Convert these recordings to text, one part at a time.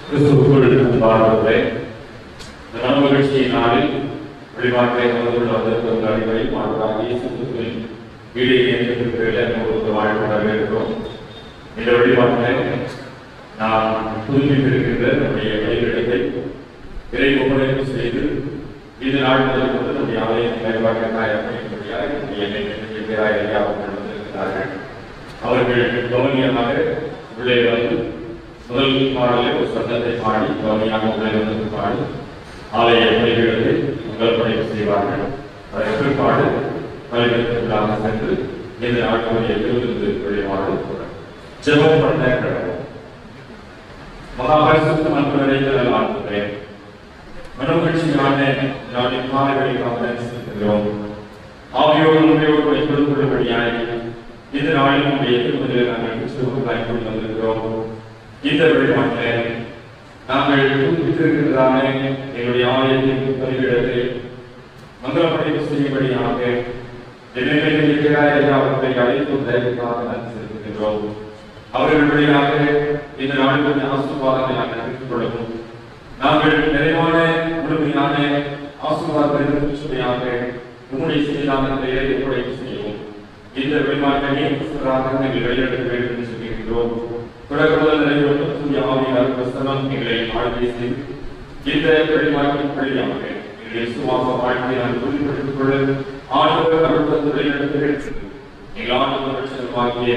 கிறிஸ்துவுக்குள் அன்பானவர்களே, இந்த மனமகிழ்ச்சியின் நாளில் வழிபாட்டை வந்திருக்கும் அனைவரையும் ஆண்டவராகிய இயேசு கிறிஸ்துவின் வீடு வாழ்க்கை இருக்கிறோம். இந்த வழிபாட்டில் நாம் புதுப்பித்திருக்கின்ற நம்முடைய வழிகளை இறை ஒப்படைப்பு செய்து இந்த நாள் முதல் கொண்டு நம்முடைய ஆலயத்தின் வழிபாட்டை தயாரிப்படியாக வந்திருக்கிறார்கள். அவர்கள் கவனியமாக உள்ளே வந்து முதல் பாடலில் ஒரு சத்தத்தை பாடி கவனியாக உள்ளே வந்து பாடி ஆலய பணிகளை முதல் படைப்பு செய்வார்கள். அதை பிற்பாடு பணிகளுக்கு சென்று இந்த நாட்களுடைய விருது வழிபாடு ஜெபம் பண்ண கிடக்கும். மகாபரிசுத்த அன்பு நிறைந்த ஆண்டுகிறேன். மனோகட்சியான நாட்டின் காலைகளில் நாம் செல்கிறோம். ஆவியோடு உண்மையோடு வைத்துக் கொள்ளும்படியாக இந்த நாளில் நம்முடைய திருமதியில் நாங்கள் கிறிஸ்துவுக்கு கொண்டு வந்திருக்கிறோம். இந்த வழிபாட்டில் நாங்கள் புதுப்பித்திருக்கிறதான எங்களுடைய ஆலயத்தின் பணியிடத்தை மந்திர படைப்பு செய்யும்படியாக அவர்களை அழைத்து செலுத்துகின்றோம். அவர்கள் வழியாக இந்த நாடுகளின் ஆசீர்வாதங்களை நாங்கள் பெற்றுக் கொள்ளவும் நாங்கள் நிறைவான முழுமையான ஆசீர்வாதமாக உங்களுடைய செய்தானத்தை ஒப்படைப்பு செய்யவும் இந்த வழிபாட்டை நாங்கள் வெளியிட வேண்டும் என்று சொல்லுகின்றோம். தொடக்க முதல் நிறைவேற்றும் சூரிய ஆவியார் பிரசனம் எங்களை ஆழ்வை செய்து இந்த வழிபாட்டின் வழியாக எங்களுடைய விசுவாச வாழ்க்கையை நாங்கள் உறுதிப்படுத்திக் கொள்ள ஆண்டவர் அருள்தந்தை நடத்துகிறது. எங்கள் ஆண்டவர் செல்வாகிய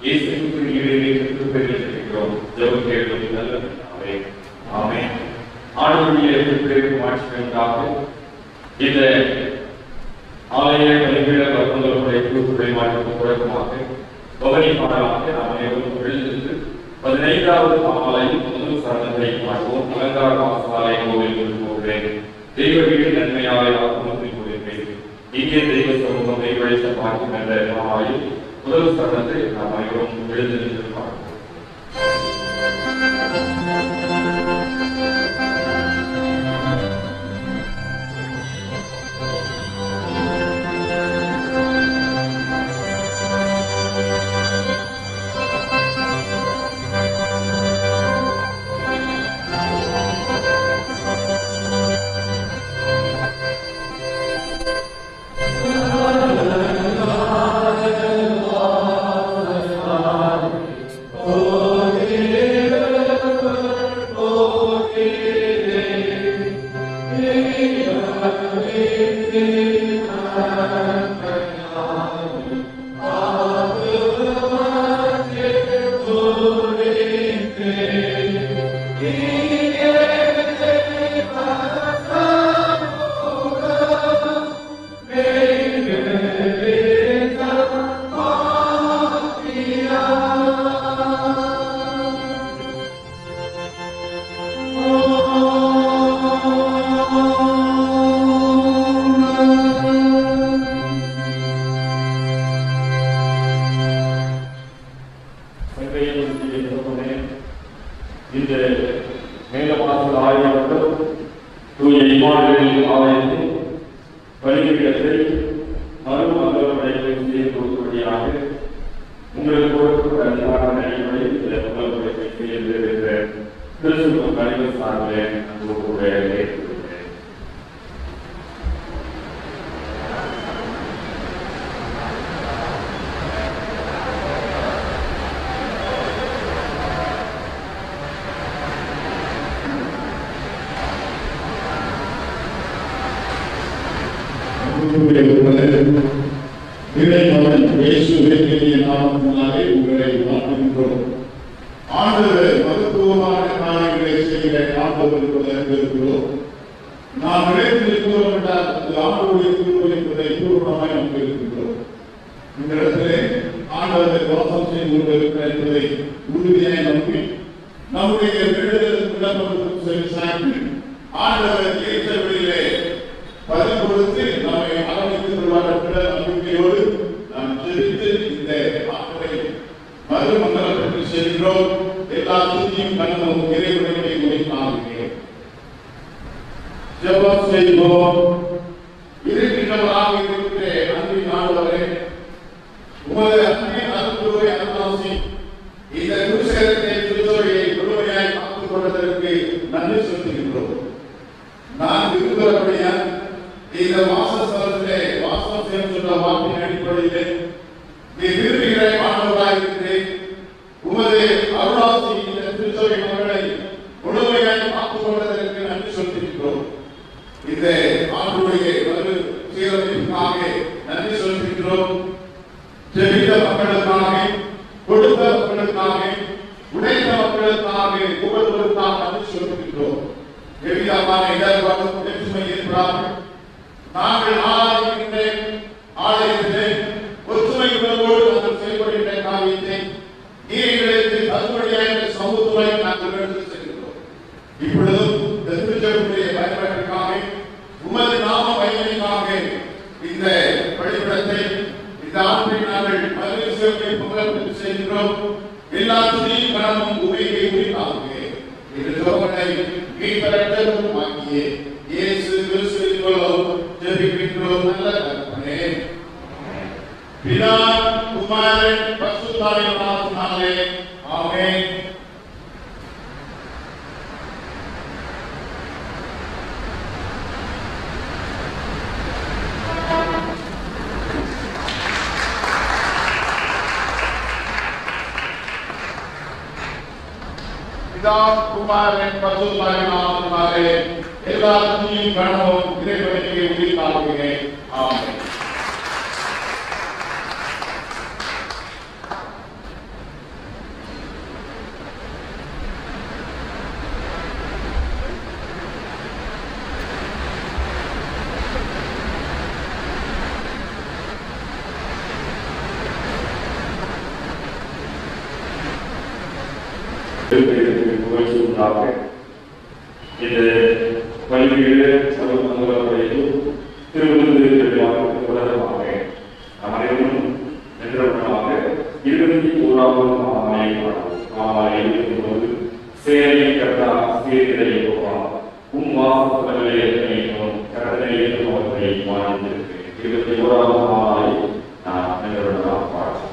இயேசு கிறிஸ்துவின் ஈடேற்றத்திற்கு பெறுகிறோம். ஜெபம் கேளும் நல்ல பிதாவே. ஆமென். ஆண்டவருடைய பேருக்கு மாற்றிக்காக இந்த ஆலய பணிகளை வழங்குவதற்குடைய குழுக்களை மாற்றத்துக்கு தொடக்கமாக பவனி பாடலாக நாம் அனைவரும் எழுதிருந்து 15வது ஆலயம் முதல் சரணத்தை மாற்றுவோம். அலங்கார வாசலாலய கோவில் போகிறேன். தெய்வ வீடு நன்மையாலை ஆத்மத்தில் கூறுகிறேன். இங்கே தெய்வ சமூகம் தெய்வழித்த பார்க்கும் என்ற ஆலயம் முதல் சரணத்தை நாம் அனைவரும் எழுதிருந்து பார்ப்போம். இந்த மேலவாசல் ஆலயத்தில் தூய இமானுவேல் ஆலயத்தில் பலிபீடத்தை மறுமந்திர படைப்பை செய்து கொடுக்கும்படியாக உங்களுக்கு கொடுக்கப்பட்ட அதிகார அடிப்படையில் இந்த முதல் படைப்பை செய்திருக்கிற கிறிஸ்துவ கணித சார்பில் உங்களுக்கு ஆண்டவர் மகத்துவமான காரியங்களை செய்கிற ஆண்டவர்களுக்கு நாம் நிலைத்திருக்கிறோம் என்றால் அது ஆண்டவருடைய திருப்பதி என்பதை பூர்ணமாய் நமக்கு இருக்கின்றோம். இந்த இடத்திலே ஆண்டவரை வாசம் செய்து கொண்டிருக்கிறார் என்பதை உறுதியாய் நம்பி நம்முடைய விடுதலுக்கு சரி சாய்ந்து ஆண்டவர் ஏற்ற வழியிலே பதில் கொடுத்து நம்மை அரவணைத்து கொள்வார்கள் நம்பிக்கையோடு நாம் ஜெபித்து இந்த ஆண்டவரை மறுமங்கலப்பட்டு செல்கிறோம். எல்லா துதியும் கண்ணும் இறைவனை குறிப்பாகிறேன். ஜெபம் செய்வோம். இருக்கின்றவராக இருக்கிற அன்பின் ஆண்டவரே, உமது அன்பின் அன்புரை அருளாசி இந்த குருசேரத்தை திருச்சோரையை முழுமையாய் காத்துக் கொண்டதற்கு நன்றி செலுத்துகின்றோம். நான் விரும்புகிறபடியால் இந்த வாசஸ்தலத்திலே வாசம் செய்யும் சொன்ன வாக்கின் அடிப்படையிலே நீ விரும்புகிற மாணவராக இருக்கிறேன். உமது அருளாசி இந்த திருச்சபை மக்களை முழுமையாக காத்துக் கொண்டதற்கு நன்றி செலுத்துகின்றோம். இந்த ஆண்டுடைய மறு சீரமைப்புக்காக நன்றி செலுத்துகின்றோம். ஜெபித்த மக்களுக்காக, கொடுத்த மக்களுக்காக, உடைத்த மக்களுக்காக, ஒவ்வொருவருக்காக நன்றி செலுத்துகின்றோம். எவ்விதமான இடர்பாடும் ஒற்றுமை ஏற்படாமல் நாங்கள் ஆலயத்திலே ஒற்றுமை உணர்வோடு நாங்கள் செயல்படுகின்ற காரியத்தை நீங்களுக்கு தகுதியாக சமூகத்துறை நாங்கள் எடுத்து செல்கிறோம். இப்பொழுதும் இந்த திருச்சபையுடைய பயன்பாட்டிற்காக உமது நாம பயனிற்காக இந்த வழிபடத்தை இந்த ஆண்டை நாங்கள் மறுசீரமை பங்களிப்பு செய்கின்றோம். எல்லா துதியும் கனமும் உமையை உரித்தாகுக. இந்த ஜெபத்தை மீட்பரட்டும் ஆகிய இயேசு கிறிஸ்துவின் மூலம் ஜெபிக்கின்றோம் நல்ல தகப்பனே. பிதா குமாரன் பரிசுத்தாவின் நாமத்தினாலே ஆமென். பிதா குமாரன் பரிசுத்தாவின் நாமத்தினாலே எல்லா துதியும் கனமும் இறைவனுக்கு உரித்தாகுக. ஆமென். இந்த பள்ளியிலே சமூகமுறையில் திருவிழாவுக்கு தொடர்பாக அனைவரும் நின்றவர்களாக 21வது மாலை சேரை கட்டா சீர்களை வாசல்களை கடனை வாழ்ந்திருக்கிறேன். 21வது மாலை நான் நின்றவர்களாக பாடுறேன்.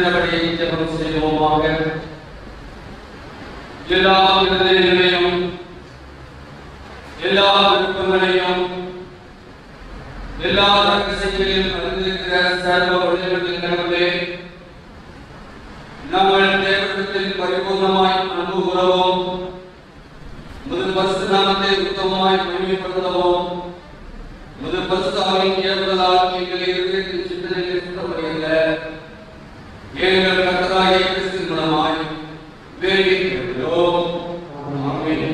சின்னபடி ஜெபம் செய்வோமாக. எல்லா விருதுகளையும் எல்லா விருப்பங்களையும் எல்லா ரகசியங்களையும் அறிந்திருக்கிற சர்வ வல்லமையுள்ள கடவுளே, நாங்கள் தேவனிடத்தில் பரிபூர்ணமாய் அன்பு கூறவும் முது பரிசுத்த நாமத்தை உத்தமமாய் மகிமைப்படுத்தவும் முது பரிசுத்தாவின் ஏவுதலால் எங்கள் இருதயத்தின் சிந்தனைகளை சுத்தப்படுகின்ற எங்கள் கர்த்தராகிய கிறிஸ்துவின் மூலமாய் வேண்டி கேட்கிறோம். ஆமென்.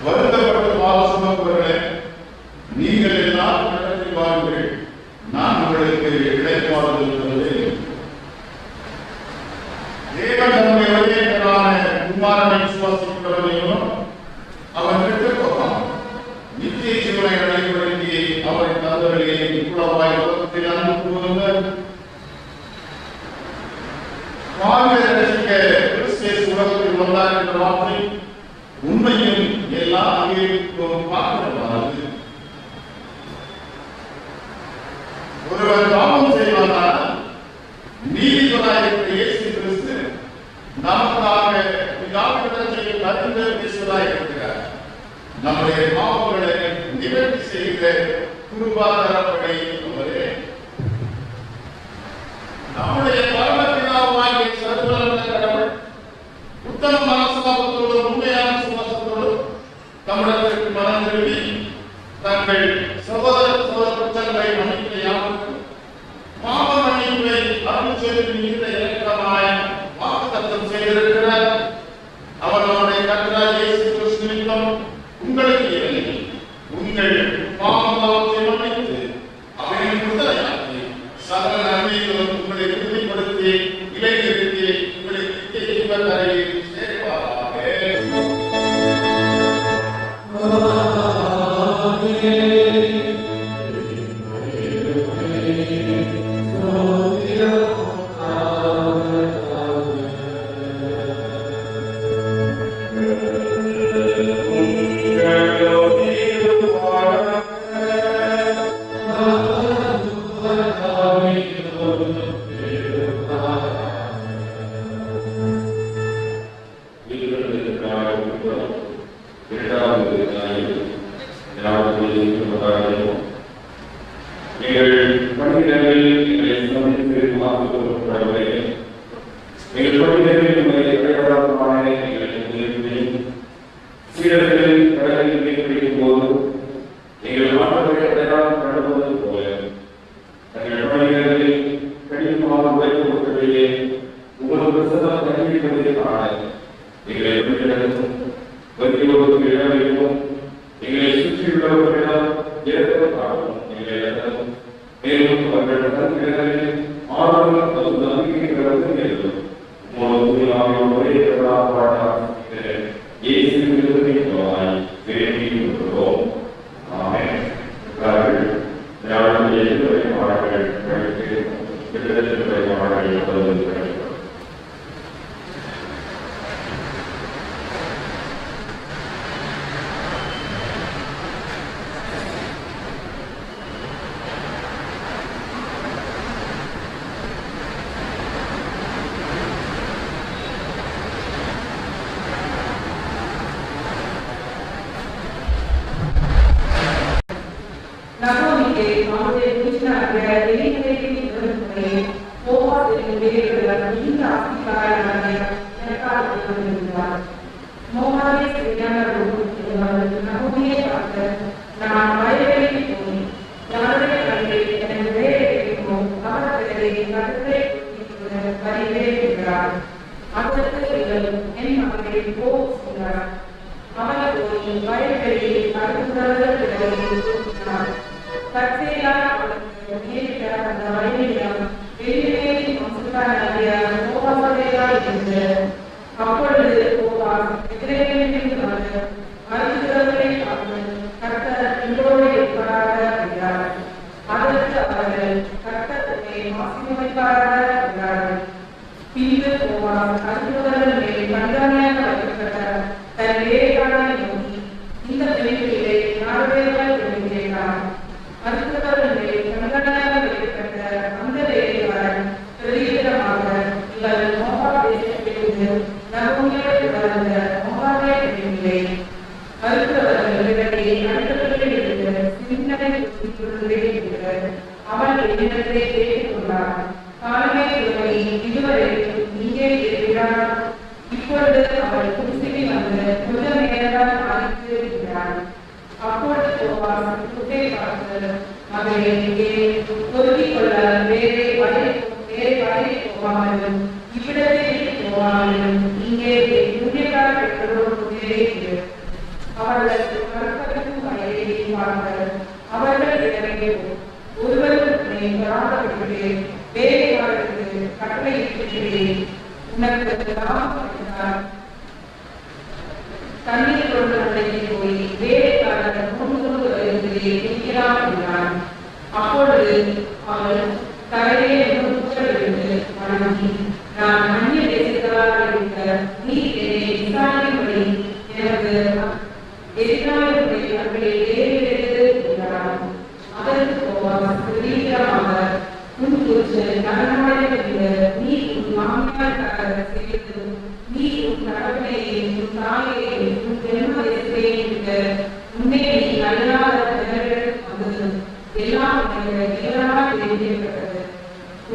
வருத்தப்பட்டு வாசமவர்களே, நீங்கள் எல்லாம் நடத்தி வாருங்கள், நான் உங்களுக்கு இடைப்பாடுதல் தருவேன். தேவன் தம்முடைய ஒரேயரான குமாரனை விசுவாசிக்கிறவரையும் அவன் விட்டுப் போவான். நித்திய ஜீவனை அடைவதற்கு அவரை தந்தவர்களே இவ்வளவாய் உலகத்தில் அனுப்புவவர். வாழ்வை ரசிக்க கிறிஸ்து உலகத்தில் வந்தார் என்ற வார்த்தை உண்மையும் எல்லா அங்கீகரிக்கும் பார்க்கப்படுகிறது. ஒருவர் பாவம் செய்வானால் நீதிபதியாகிய இயேசு கிறிஸ்து நமக்காக பிதாவினிடத்தில் பரிந்து பேசுவதாய் இருக்கிறார். நம்முடைய பாவங்களை நிவர்த்தி செய்கிற கிருபாதாரப்படி அவரே. நம்முடைய பரமபிதாவாகிய சர்வவல்லமை கடவுள் உத்தம மனசாபத்தோடு உண்மையான சுவாசத்தோடு தமிழகத்திற்கு மனம் திரும்பி தங்கள் சகோதர குற்றங்களை மன்னிக்க யாருக்கும் பாவ மன்னிப்பை அருள் செய்து மிகுந்த இலக்கமாய் வாக்குத்தத்தம் செய்திருக்கிறார். அவர் நம்முடைய கர்த்தராகிய இயேசு கிறிஸ்து நிமித்தம் உங்களுக்கு இறங்கி உங்கள் பாவத்தை மன்னித்து அவரின் விடுதலையாக்கி சகல நன்மைகளும் உங்களை உறுதிப்படுத்தி இளைஞருக்கு உங்களை நித்திய ஜீவக்கரையில் சேர்ப்பாராக. அவர்களுக்கு கற்பனைக்கும் வகையில் அவர்கள் இறங்கிய ஒருவருக்கு வராதவர்களே வேலையாளருக்கு கட்டளையிட்டிருக்கிறேன். உனக்கு லாபம் தண்ணீர் கொண்டு போய் வேலைக்காரர் முன்பு இருக்கிறான் என்றான். அப்பொழுது அவள் தலையே விழுந்து வணங்கி, நான் அந்நிய தேசத்தவராக இருக்க நீ என்னை விசாரிக்கும்படி எனக்கு எதிராளர்களை அவர்களை வேறு என்றான். அதற்கு போவாஸ் பிரதீகமாக, உன் புருஷன் நலமாயிருந்த நீ உன் மாமியாருக்காக செய்து நீ உன் கடவுளையும் உன் தாயையும் உன் ஜென்ம தேசத்தையும் இருக்க உன்னை நீ அல்லாத வந்தது எல்லாம் நேரமாக தெரிவிக்கப்பட்டது.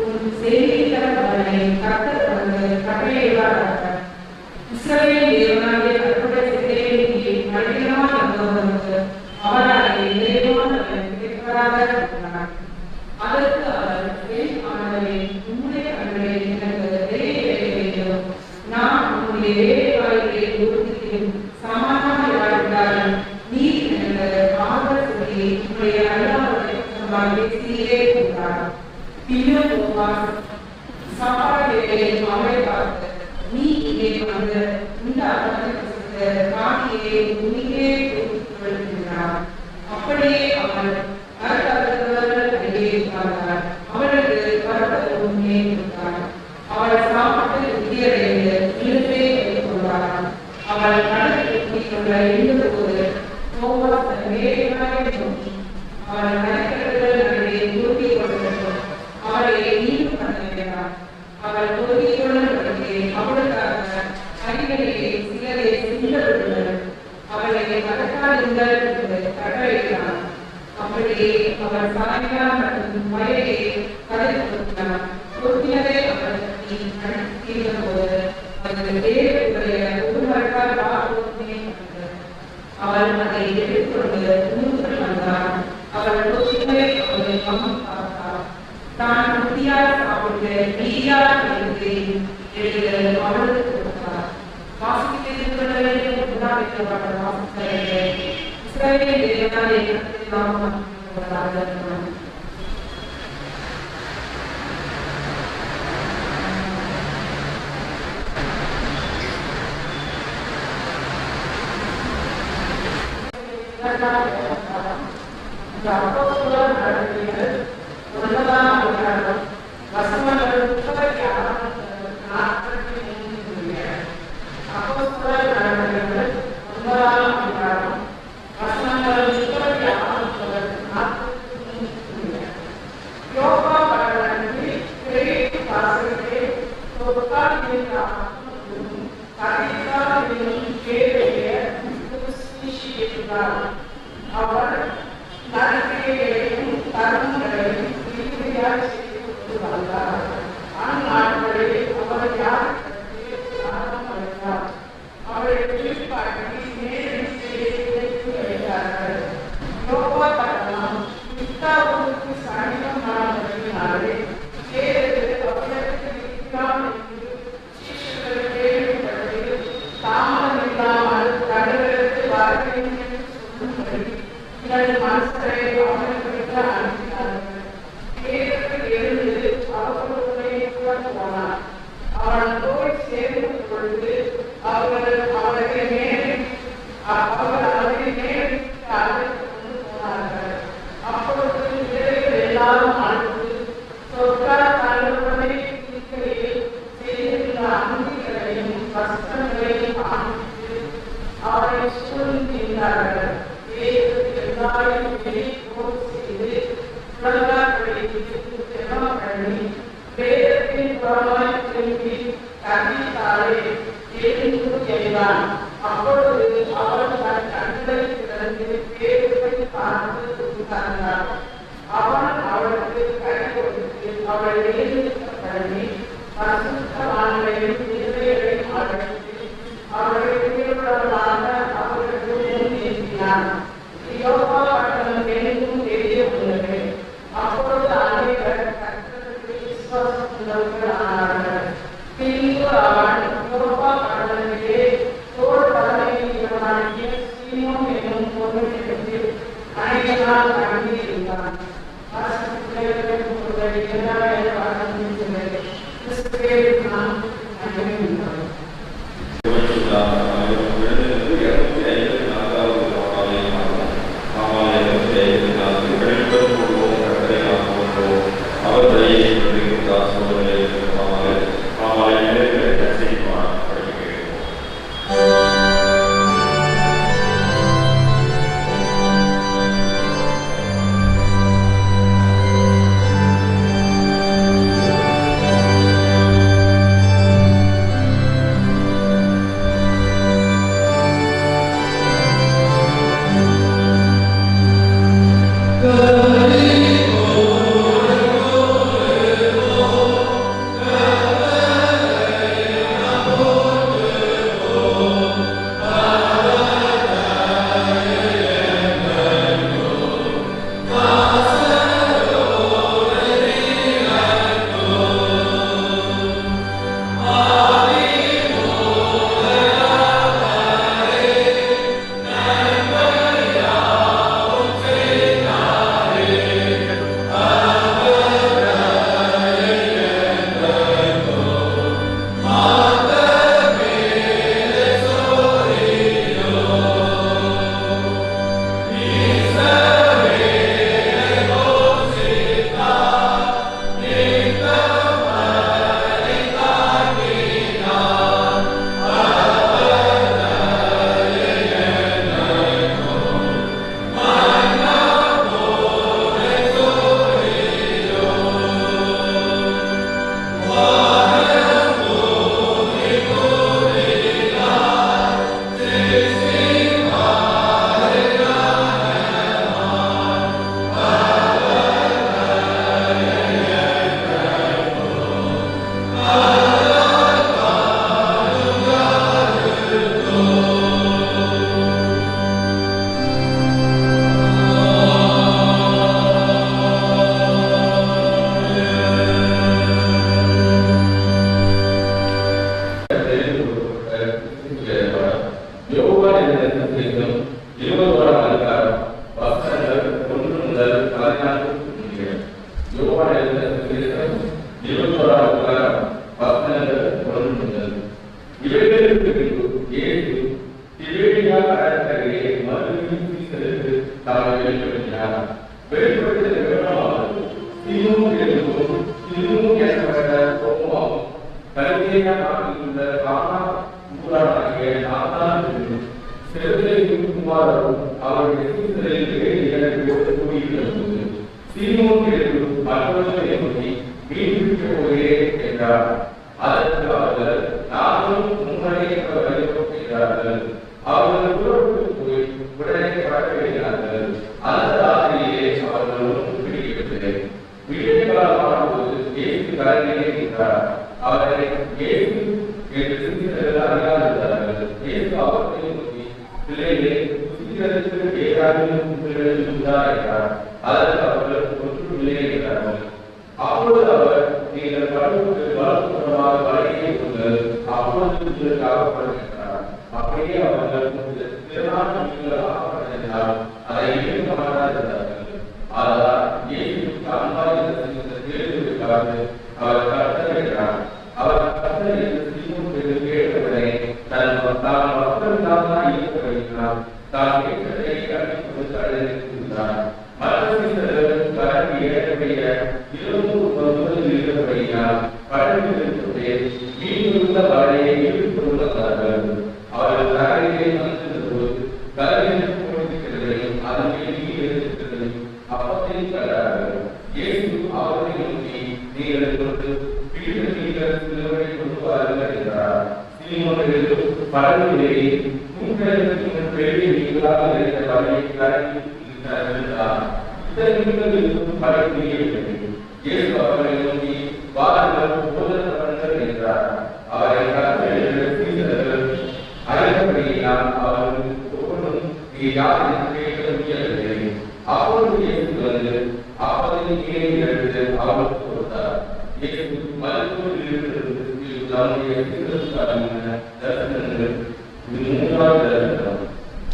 உன் செய்திகளை கர்த்தர் தனது கட்டளையிடுவாராக. இஸ்ரவேல் தேவனாகிய கர்த்தருடைய சிந்தையை மனிதனாய் நம்புவதற்கு அவராலே நிறைவான கிடைப்பதாக இருந்தார். அதற்கு அவர், என் ஆண்டவரே, உம்முடைய கண்களை எனக்கு வெளியே வேண்டும். நான் உம்முடைய வேலைக்காரர்களை உறுதியும் சமாதான வாழ்ந்தால் நீர் எனக்கு ஆதரவு சொல்லி உம்முடைய அல்லாதவரை பேசியே கொண்டார். பின்னும் போவாஸ் சாப்பாடு அவளை பார்த்து, நீ இங்கே வந்து இந்த காணியை உண்மையே கொடுக்கிறார். அப்படியே அவள் அடியேற்றார். அவளுக்கு பரவ உண்மையை கொடுத்தார். அவள் சாப்பாட்டு உத்தியடைந்து இழுப்பே கொண்டார். அவள் கடலுக்கு கூட்டிக்கொள்ள எழுந்தபோது போவாஸ் வேலையாக நோக்கி அவள் நடைபெறுதல் நடுவே தூக்கி கொண்டிருக்கும். அவளை நீயும் பண்ண வேண்டாம். அவள் தூக்கிக் கொள்ளப்படுவதே அவளுக்காக அடிகளிலே சிலரை சிந்தவிடுங்கள். அவளை மறக்காதுங்கள் என்று கட்டளையிட்டார். அப்படியே அவர் சாயங்காலம் மற்றும் வயலை கதைத்து கொடுத்தார். கொடுத்ததை அவர் தீர்ந்தபோது அது தேவனுடைய ஒருவருக்கால் வாக்குறுதியை கண்டது. அவள் அதை எடுத்துக்கொண்டு மூன்று வந்தார். அவள் கொடுத்ததை அவளை பார்த்தார். தான் உறுதியாக சாப்பிட்டு நீதியாக எழுத அவளுக்கு கொடுத்தார். வாசிக்கப்பட்ட வாசித்தவர்கள் இஸ்ரவேல் தேவனாகிய என்னும் பொருளுக்கு அனைவரால் அடங்கியிருந்தான்.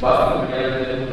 Bapak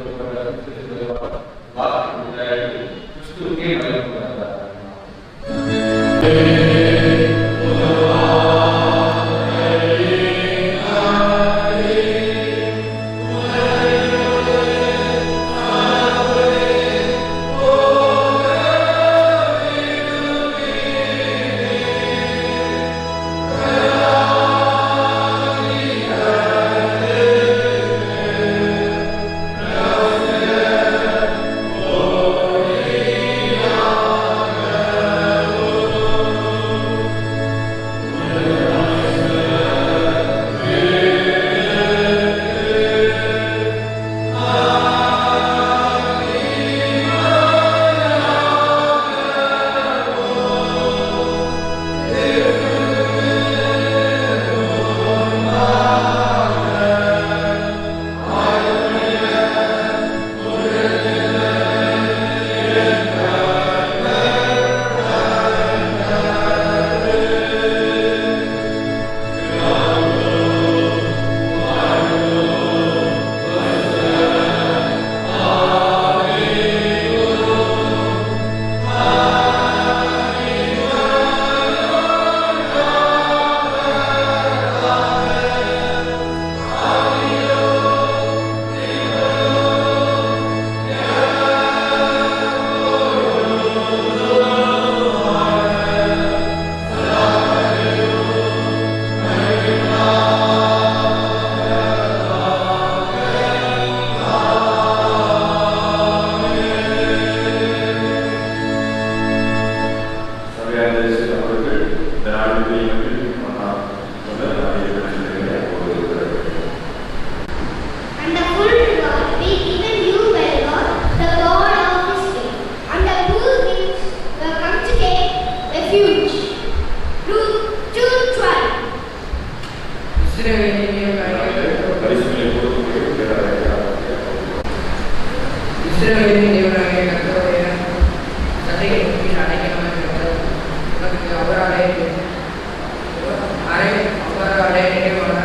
இஸ்ரவேலின் தேவனாகிய கர்த்தருடைய சட்டைகளின் கீழ் அடைக்கலமாக இருக்கிறது. உனக்கு அவராலே நிறைவான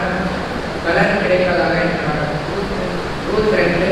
பலன் கிடைப்பதாக என்றார். ரூத் 2.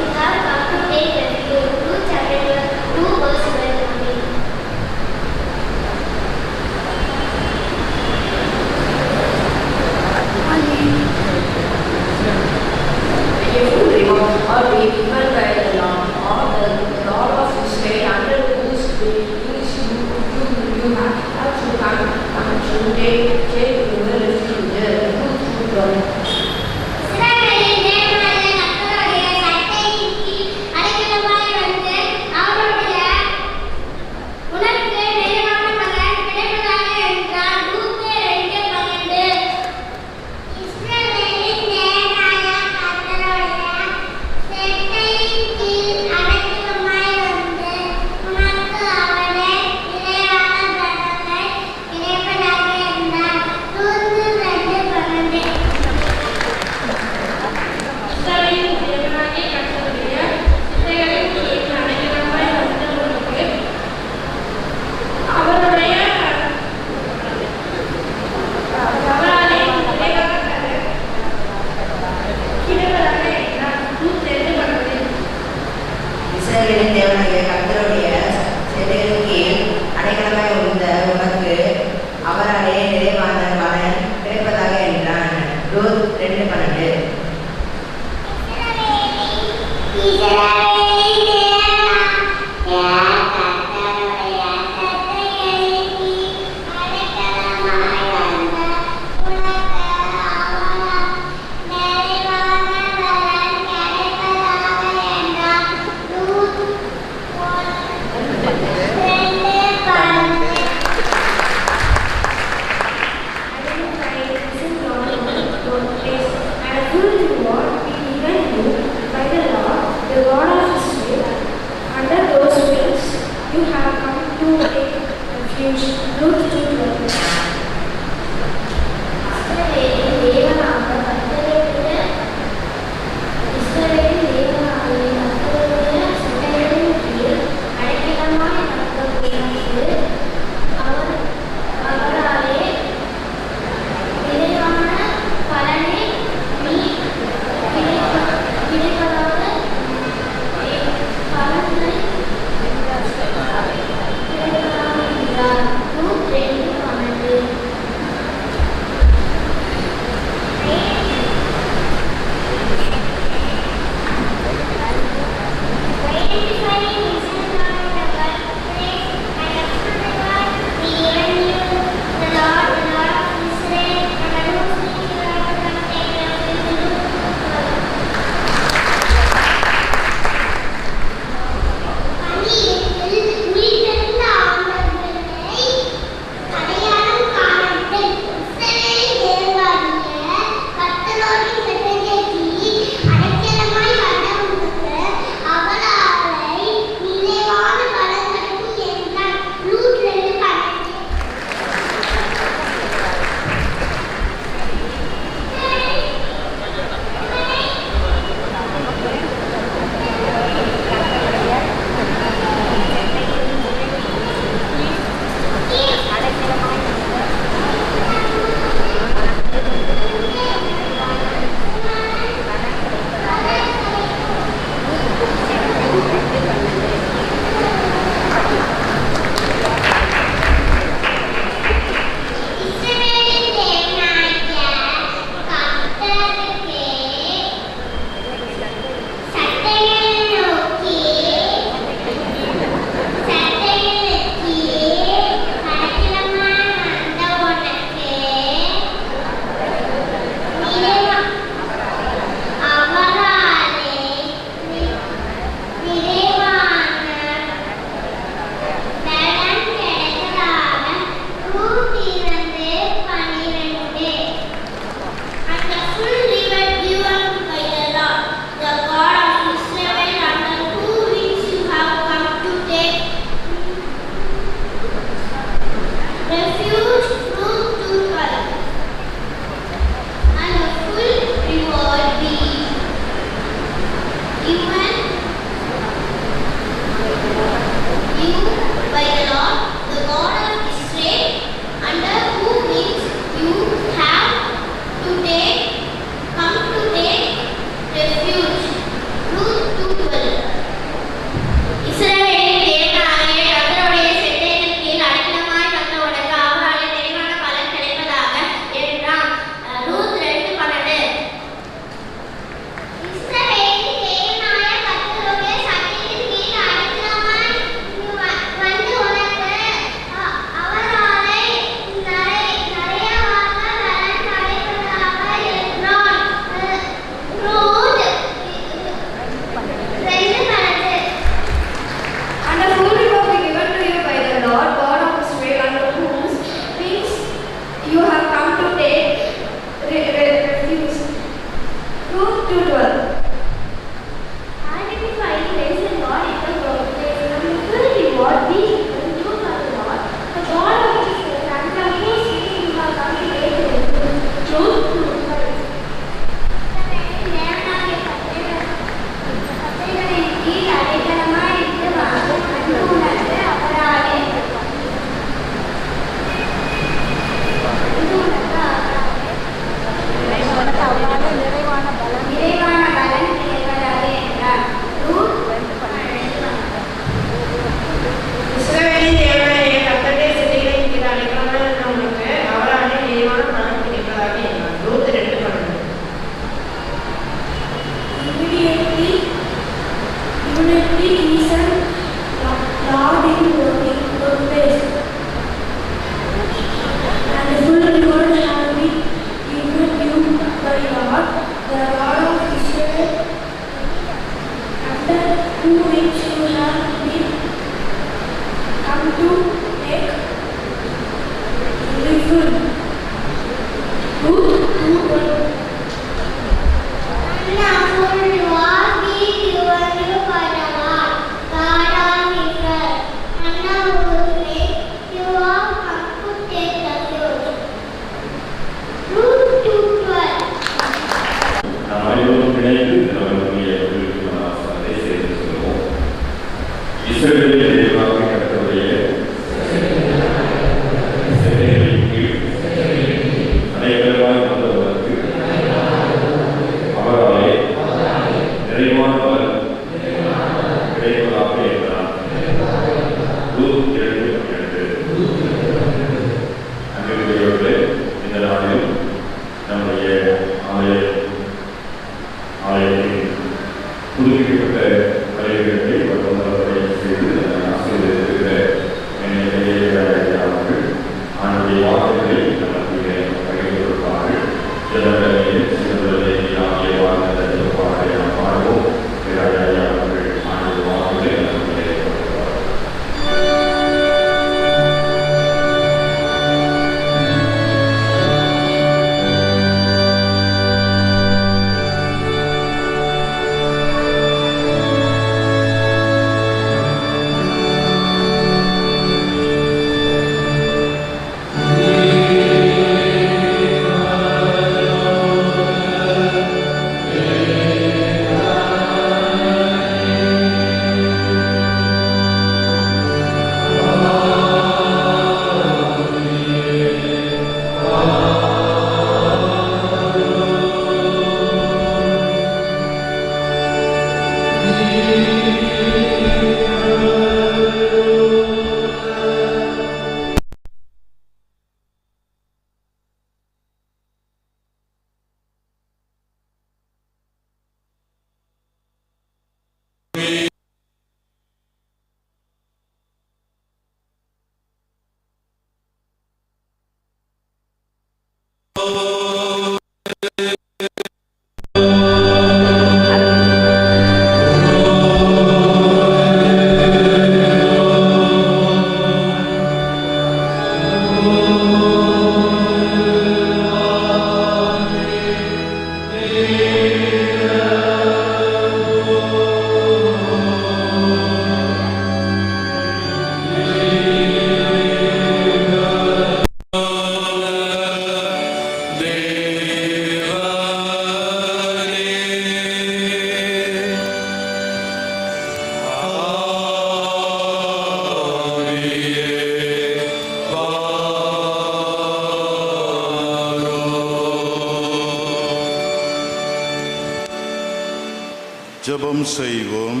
ஜெபம் செய்வோம்.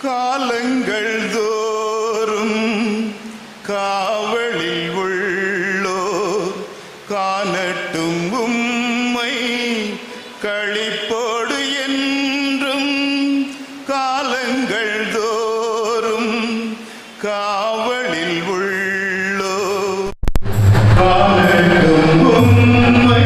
காலங்கள் தோறும் காவலில் உள்ளோ காணட்டும் உம்மை களிப்போடு என்றும். காலங்கள் தோறும் காவலில் உள்ளோ காணட்டும் உம்மை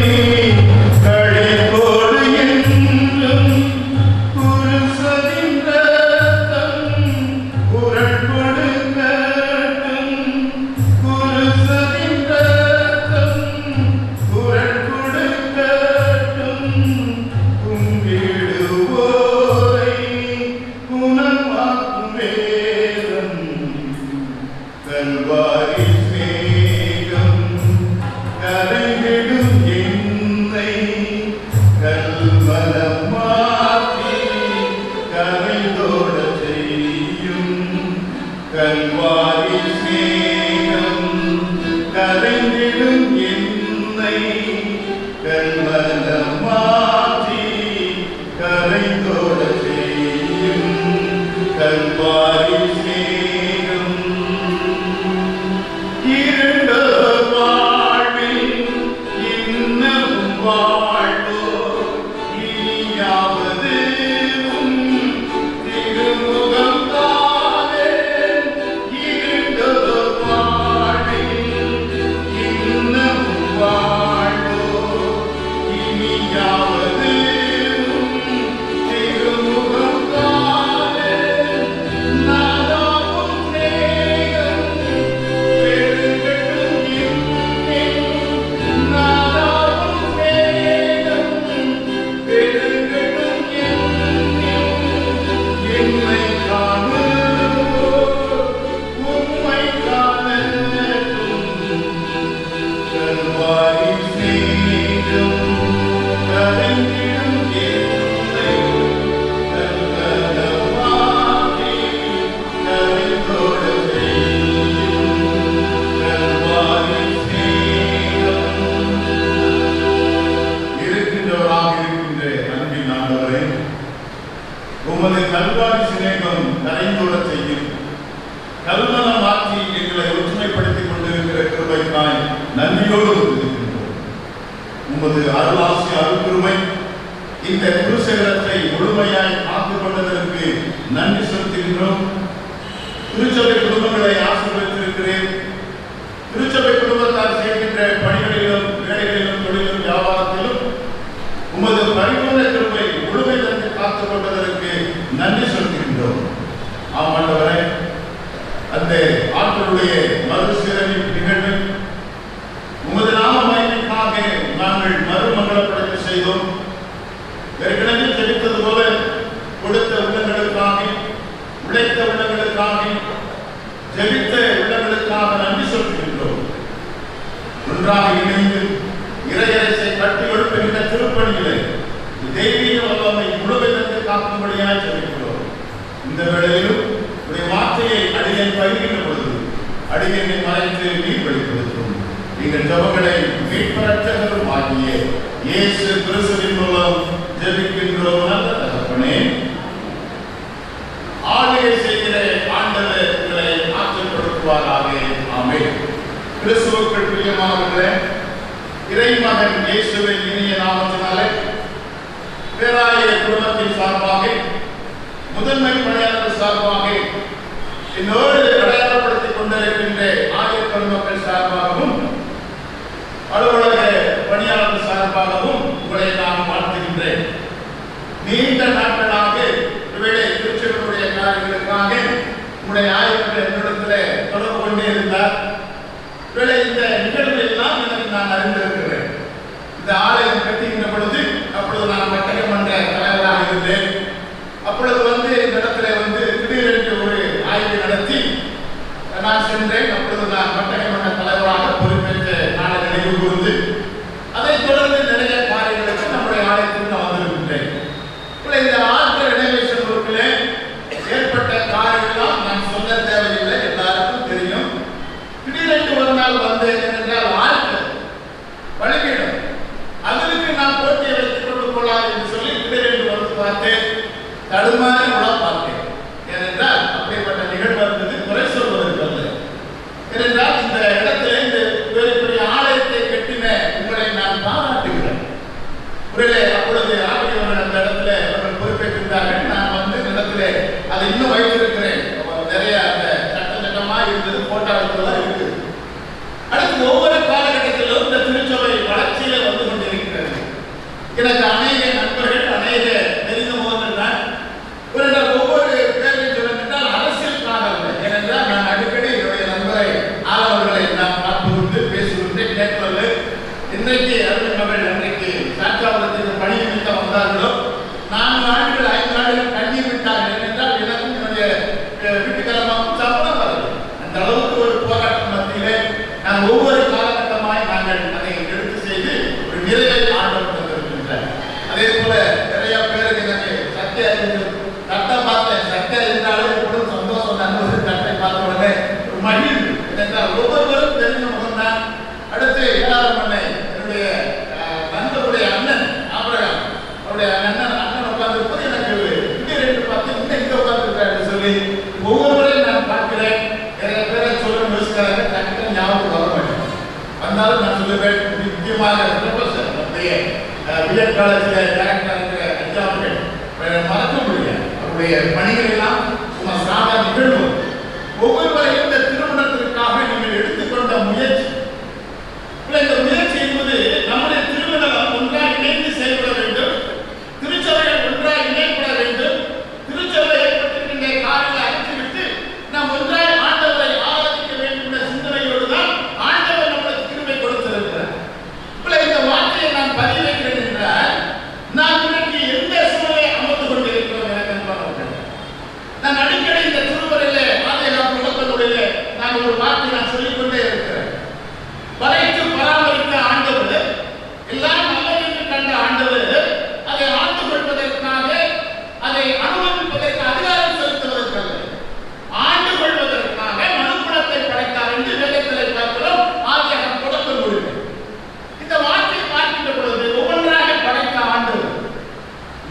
அலுவலக நீண்ட நாட்களாக ஒருவேளை திருச்சபையுடைய காரியங்களுக்காக உங்களுடைய ஆய்வுகள் என்னிடத்தில் தொடர்பு கொண்டே இருந்தார். ஒருவேளை இந்த நிகழ்வு எல்லாம் எனக்கு நான் அறிந்திருக்கிறேன். இந்த ஆலயம் கட்டுகின்ற பொழுது அப்பொழுது நான் மட்டக மன்ற தலைவராக இருந்தேன். அப்பொழுது இந்த இடத்துல திடீரென்று ஒரு ஆய்வு நடத்தி நான் சென்றேன். அப்பொழுது நான் மட்டக மன்ற தலைவராக பொறுப்பேற்ற நாளை நினைவு கூர்ந்து அதைத் தொடர்ந்து நிறைய காரியங்களுக்கு நம்முடைய ஆலயத்தில் நான் வந்திருக்கின்றேன். இந்த ஆர்டர் ரெனோவேஷன் ஒர்க்கில் ஏற்பட்ட காரியங்களாம் நான் சொல்ல தேவையில்லை, எல்லாருக்கும் தெரியும். திடீரென்று ஒரு நாள் வந்தேன் என்றால் ஆர்டர் வழிபீடும் அதற்கு நான் போட்டியை வைத்துக் கொண்டு போகலாம் என்று சொல்லி திடீரென்று வந்து பார்த்தேன். தடுமாறி உள்ள பார்த்தேன். ஏனென்றால் அப்படிப்பட்ட நிகழ்வு இருந்தது. குறை சொல்வதற்கு அல்ல. ஏனென்றால் இந்த இடத்துல இந்த பெரிய ஆலயத்தை கட்டின உங்களை நான் பாராட்டுகிறேன். ஒருவேளை அப்பொழுது ஆகியவர்கள் அந்த இடத்துல அவர்கள் பொறுப்பேற்றிருந்தார்கள். நான் இந்த இடத்துல அதை இன்னும் வைத்திருக்கிறேன். நிறைய அந்த சட்டமா இருந்தது, போட்டாளர்களாக இருக்குது. அடுத்து ஒவ்வொரு காலகட்டத்திலும் இந்த திருச்சபை வளர்ச்சியில வந்து கொண்டிருக்கிறது. எனக்கு அநேக நண்பர்கள், அநேக தெரிந்த போதர்கள் தான் ஒவ்வொரு பேரையும் சொல்லுங்கள். அரசியலுக்காக இல்லை. ஏனென்றால் நான் அடிக்கடி என்னுடைய நண்பரை ஆளவர்களை நான் பார்ப்பது பேசுவது கேட்பது. இன்றைக்கு அருள் மகள் அன்றைக்கு சாட்சாபுரத்திற்கு பணி நிமித்தம் வந்தார்களோ 4 ஆண்டுகள் 5 ஆண்டுகள் கண்ணீர் விட்டார்கள். ஏனென்றால் எனக்கும் என்னுடைய வீட்டுக்காரமாகவும் சம்பளம் வரவில்லை. அந்த அளவுக்கு ஒரு போராட்டம் மத்தியிலே நான் ஒவ்வொரு காலகட்டமாய் நாங்கள் அதை எடுத்து செய்து ஒரு நிறைவை ஆண்டவர் தந்திருக்கின்றார். அதே போல நிறைய பேருக்கு எனக்கு சட்டை அறிந்து சட்டை பார்த்தேன். சட்டை அறிந்தாலும் எப்பொழுதும் சந்தோஷம். நண்பர்கள் சட்டை பார்த்த உடனே ஒரு மகிழ்வு. ஏனென்றால் ஒவ்வொருவரும் தெரிந்த முகம் தான். அடுத்து 7ஆம் அன்னை என்னுடைய நண்பருடைய அண்ணன் ஆபிரகாம், அவருடைய அண்ணன் உட்கார்ந்து எனக்கு திடீரென்று பார்த்து இங்க உட்கார்ந்து சொல்லி ஒவ்வொருவரையும் நான் பார்க்கிறேன். நிறைய பேரை சொல்ல முயற்சிக்கிறாங்க. டக்குனு ஞாபகம் வர வேண்டும். வந்தாலும் நான் சொல்லுவேன். முக்கியமாக ப்ரொஃபஸர் நம்முடைய பிஎட் காலேஜில் டைரக்டர் இருக்கிற அஞ்சாவர்கள் மறக்க முடியாது. அவருடைய பணிகள் எல்லாம் சும்மா சாதாரண நிகழ்வு. ஒவ்வொருவரையும் இந்த திருமணத்திற்காக நீங்கள் எடுத்துக்கொண்ட முயற்சி, இந்த முயற்சி என்பது நம்முடைய திருமணம் ஒன்றாக இணைந்து செயல்பட வேண்டும். திருச்சபைகள் ஒன்றாக இணைப்பட வேண்டும். திருச்சபை ஏற்பட்டிருக்கின்ற காரியங்களை அகற்றிவிட்டு நாம் ஒன்றாக ஆண்டவரை ஆராதிக்க வேண்டும் என்ற சிந்தனையோடு தான் ஆண்டவர் நம்மளுக்கு கிருபை கொடுத்திருக்கிறார். இந்த வார்த்தையை நான் பதிவு வைக்கிறேன் என்றால் நான் இன்றைக்கு எந்த சூழலை அமர்ந்து கொண்டிருக்கிறோம் என நண்பர்கள். நான் அடிக்கடி இந்த திருவரையிலே பாதுகாப்பு இலக்கங்களிலே நான் ஒரு வார்த்தை நான் சொல்லிக்கொண்டே இருக்கிறேன். படைத்து பராமரித்த ஆண்டவர், எல்லாம் நல்லது என்று கண்ட ஆண்டவர், அதை ஆண்டு கொள்வதற்காக, அதை அனுபவிப்பதற்கு அதிகாரம் செலுத்துவதற்கல்ல, ஆண்டு கொள்வதற்காக மனுக்குலத்தை படைத்தார் என்று வேதத்திலே பார்க்கிறோம். ஆதியாகமம் தொடக்கம் முடிவு. இந்த வார்த்தையை பார்க்கின்ற பொழுது ஒவ்வொன்றாக படைத்த ஆண்டவர்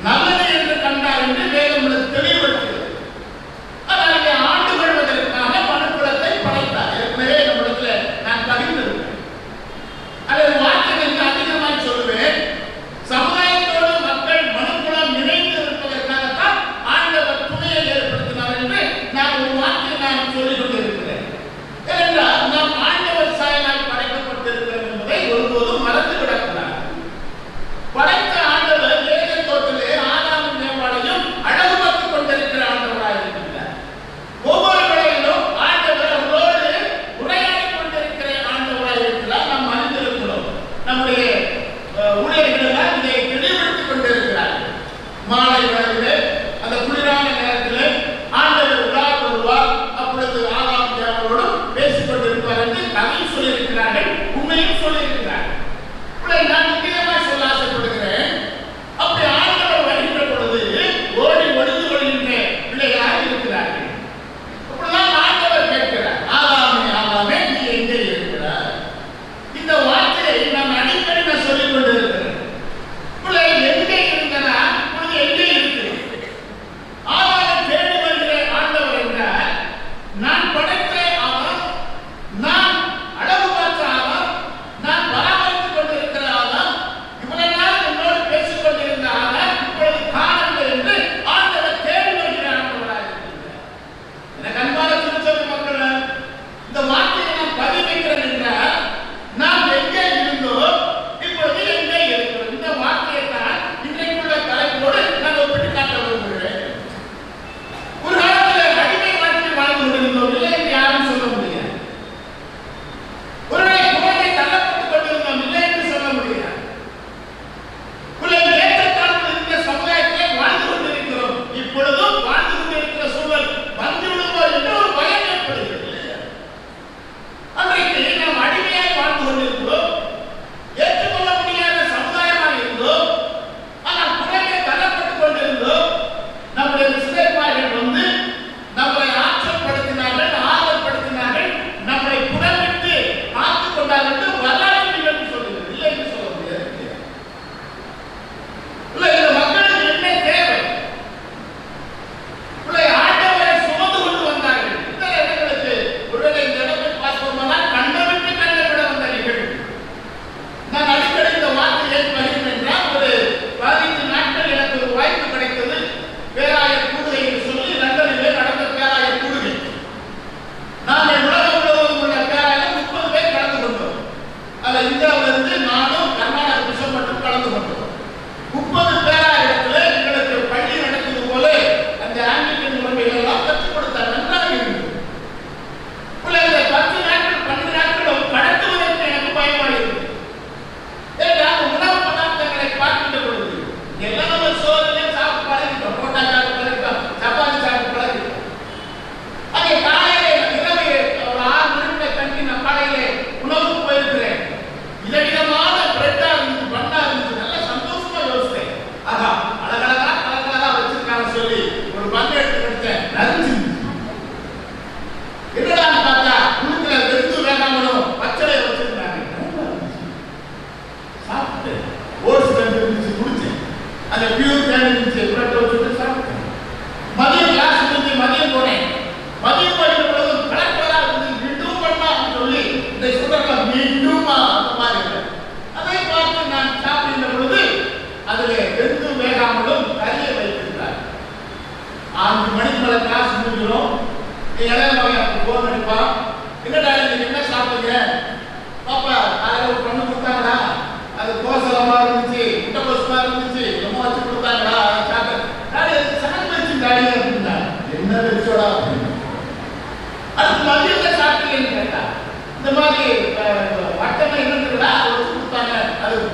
நல்லது என்று கண்டார் என்று வேதம் தெளிவுபடுத்துகிறது. அதனால ஆண்டு கொள்வதற்காக மனுக்குலத்தை படைத்தார். ஏற்கனவே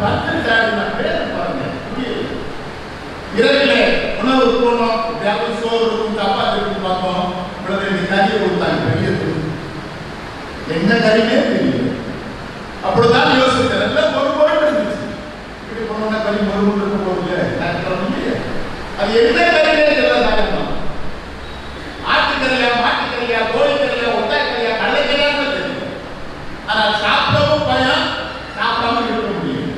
பாருங்க. இரவிலே உணவு போனோம், சோறு இருக்கும், சப்பாத்தி இருக்கும் பார்த்தோம். கறியை கொடுத்தாங்க, பெரிய என்ன கறினே தெரியல. அப்படிதான் யோசிக்கிறேன். எல்லாம் பொறுப்போடு இருந்துச்சு. இப்படி போனோம்னா கறி மறுபடியும் இருக்க போகுது. அது என்ன கறினே தெரியல. ஆட்டுக்கறியா, மாட்டுக்கறியா, கோழிக்கறியா, ஒட்டாக்கறியா, கடலைக்கறியான்னு தெரியும். ஆனால் சாப்பிடவும் பயம், சாப்பிடாம இருக்க முடியும்.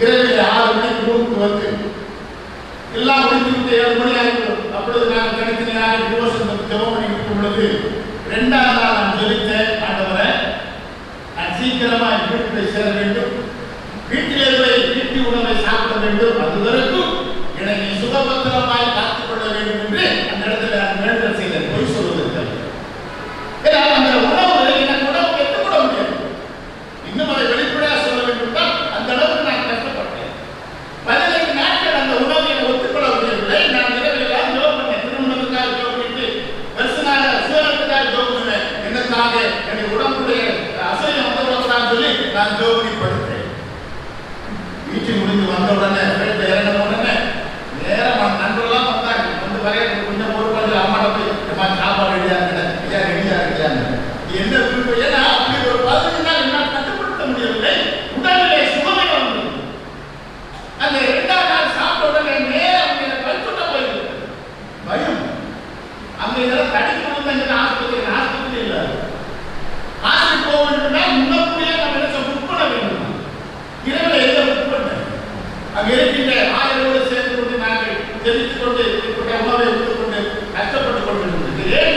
இரவில் 6 மணிக்கு ரூமுக்கு வந்து எல்லாம் முடிஞ்சுக்கிட்டு 7 மணி ஆகிடும். அப்பொழுது நான் தனித்தனியாக டிவோஷன் வந்து ஜெபம் பண்ணி இருக்கும் பொழுது 2ஆம் நாள் நான் ஜெபித்தேன், ஆண்டவரே நான் சீக்கிரமா என் வீட்டுக்கு சேர வேண்டும், வீட்டிலே போய் வீட்டு உணவை சாப்பிட வேண்டும், அது வரைக்கும் என்னை நீ சுகபத்திரமாய் காத்துக் கொள்ள வேண்டும் என்று அந்த இடத்துல நான் வேண்டுதல் செய்தேன். பொய் சொல்வதற்கு அந்த உணவு எனக்கு உணவு கற்றுக்கொள்ள முடியாது. இன்னும் அதை வெளிப்படையாக சொல்ல வேண்டும் தான் அந்த அளவுக்கு நான் கஷ்டப்பட்டேன். 15 நாட்கள் அந்த உணவை ஒத்துக்கொள்ள முடியவில்லை. நான் இரவெல்லாம் ஜோம் பண்ணேன். திருமணத்துக்காக ஜோம் பண்ணிட்டு வருஷனாக சுயத்துக்காக ஜோம் பண்ணுவேன். என்னக்காக என்னுடைய உடம்புடைய அசையம் வந்துவிடக்கூடாதுன்னு சொல்லி நான் ஜோம் பண்ணி படுத்தேன். வீட்டில் முடிந்து வந்த உடனே இறங்கின உடனே நேரம் நண்பர்கள்லாம் வந்தாங்க. வந்து வரைய கொஞ்சம் ஒரு கொஞ்சம் அம்மாட்ட போய் சாப்பாடு ரெடியா இருக்கிறேன், ஐயா ரெடியா இருக்கிறாங்க. என்ன ஏன்னா அப்படி ஒரு 15 நாள் என்னால் கட்டுப்படுத்த முடியவில்லை. உடலிலே சுகமே வந்து அந்த 2ஆம் நாள் சாப்பிட்ட உடனே நேரம் கல்புட்ட போயிருக்கு. பயம் அங்க இதெல்லாம் தடிக்கணும் தான் ஆஸ்பத்திரி இல்லை. ஹாஸ்பிட்டல் போக வேண்டும்னா முன்னக்கூடியே நம்ம என்ன புக் பண்ண வேண்டும். இரவில் எந்த புக் பண்ணேன் அங்க இருக்கின்ற ஆயரோடு சேர்ந்து கொண்டு நாங்கள் தெரிவித்துக் கொண்டு உணவை உண்டு கொண்டு கஷ்டப்பட்டுக் கொண்டிருந்தது. ஏன்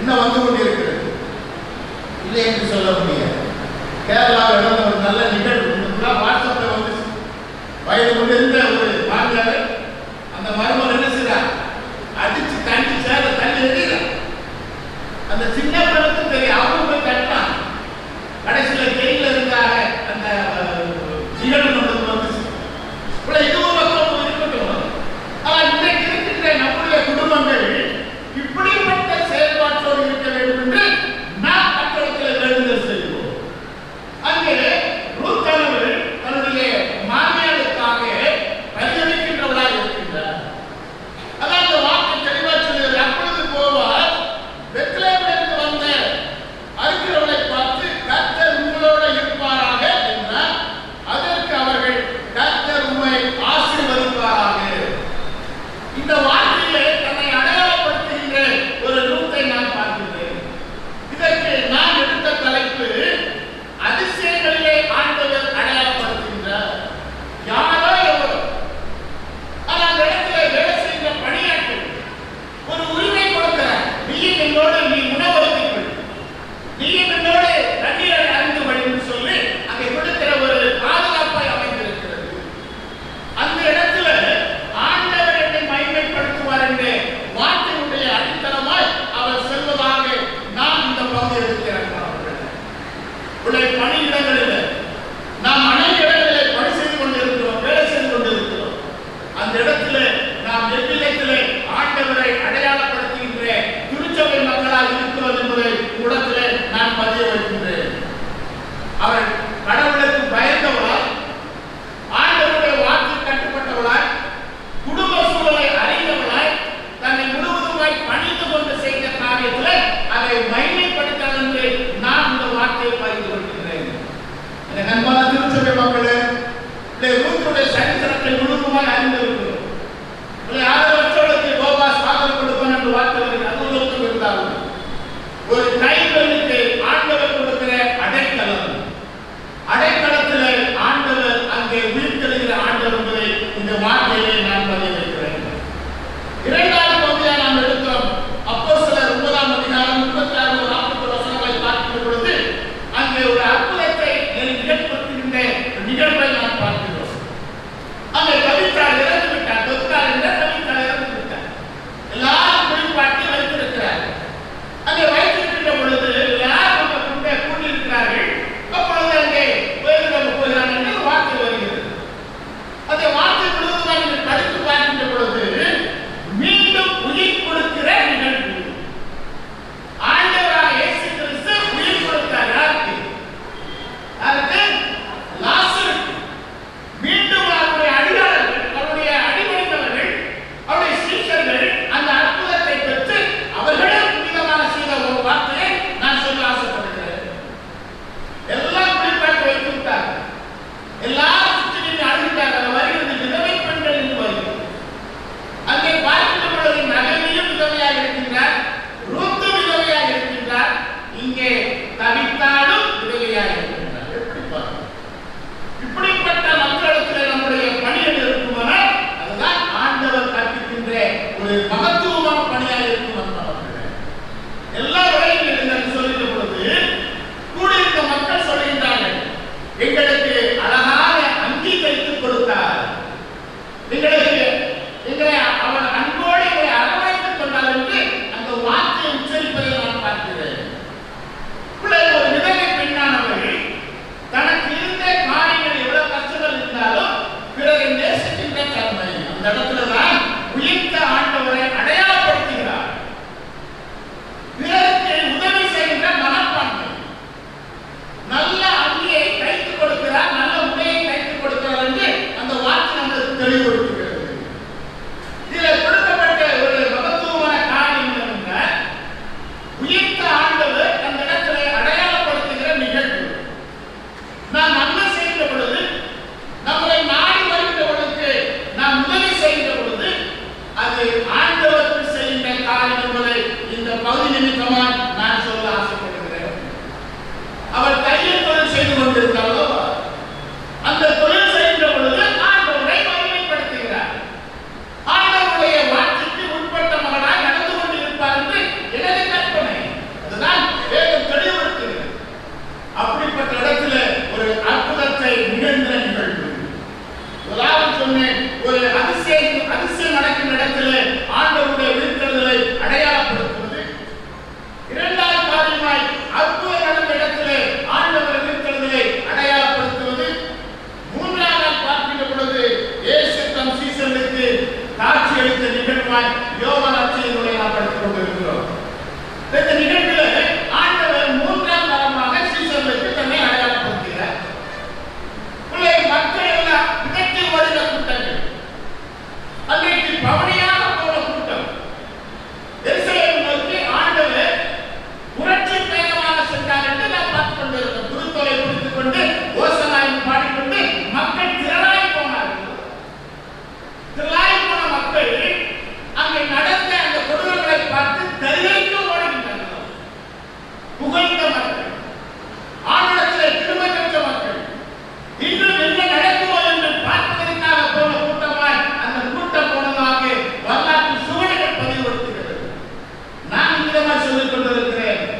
இன்னும் வந்து கொண்டிருக்கிறது. இல்லை என்று சொல்ல முடியாது. கேரளாவில் நடந்த ஒரு நல்ல நிகழ்வு வாட்ஸ்அப்ல வந்து வயது கொண்டிருந்த ஒரு மாநிலர் அந்த மருமகன் என்ன செய்யறார், அடிச்சு தண்ணி சேர தண்ணி எறிகிறார். அந்த சின்ன பிள்ளைக்கு தெரியும், அவங்க போய் கட்டினான். கடைசியில் ஜெயில இருந்தாக அந்த நிகழ்வு நமக்கு வந்துச்சு. இதுவும் மக்கள் இருக்கட்டும். ஆனால் இன்றைக்கு இருக்கின்ற நம்முடைய குடும்பங்கள் இப்படிப்பட்ட செயல்பாட்டோடு இருக்க வேண்டும் என்று நாம் மக்களுக்கு வேண்டுதல் செய்வோம். அங்கே ரூத் அவர்கள் தன்னுடைய மாமியாருக்காக பரிதவிக்கின்றவளாக இருக்கின்றார்.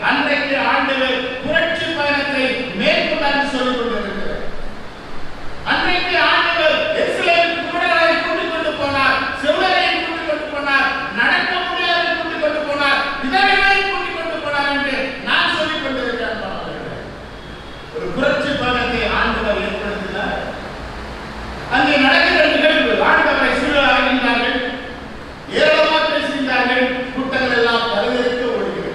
அன்றைக்கு ஆண்டவர் புரட்சி பயணத்தை மேற்கொண்டார் சொல்லிக் கொண்டிருக்கிறார். அன்றைக்கு ஆண்டவர் எருசலேமுக்கு குருடரை கூட்டிக் கொண்டு போனார், செவிடரை கூட்டிக் கொண்டு போனார், நடக்க முடியாத கூட்டிக் கொண்டு போனார், விதவைகளை கூட்டிக் கொண்டு போனார் என்று நான் சொல்லிக் கொண்டிருக்கிறேன். ஒரு புரட்சி பயணத்தை ஆண்டவர் ஏற்படுத்தினார். அங்கே நடக்கிற நிகழ்வு ஆண்டவரை சிலுவையில் அறைகின்றார்கள், ஏராளமாக பேசுகின்றார்கள், கூட்டங்கள் எல்லாம் பரவிருக்க ஓடுகிறது.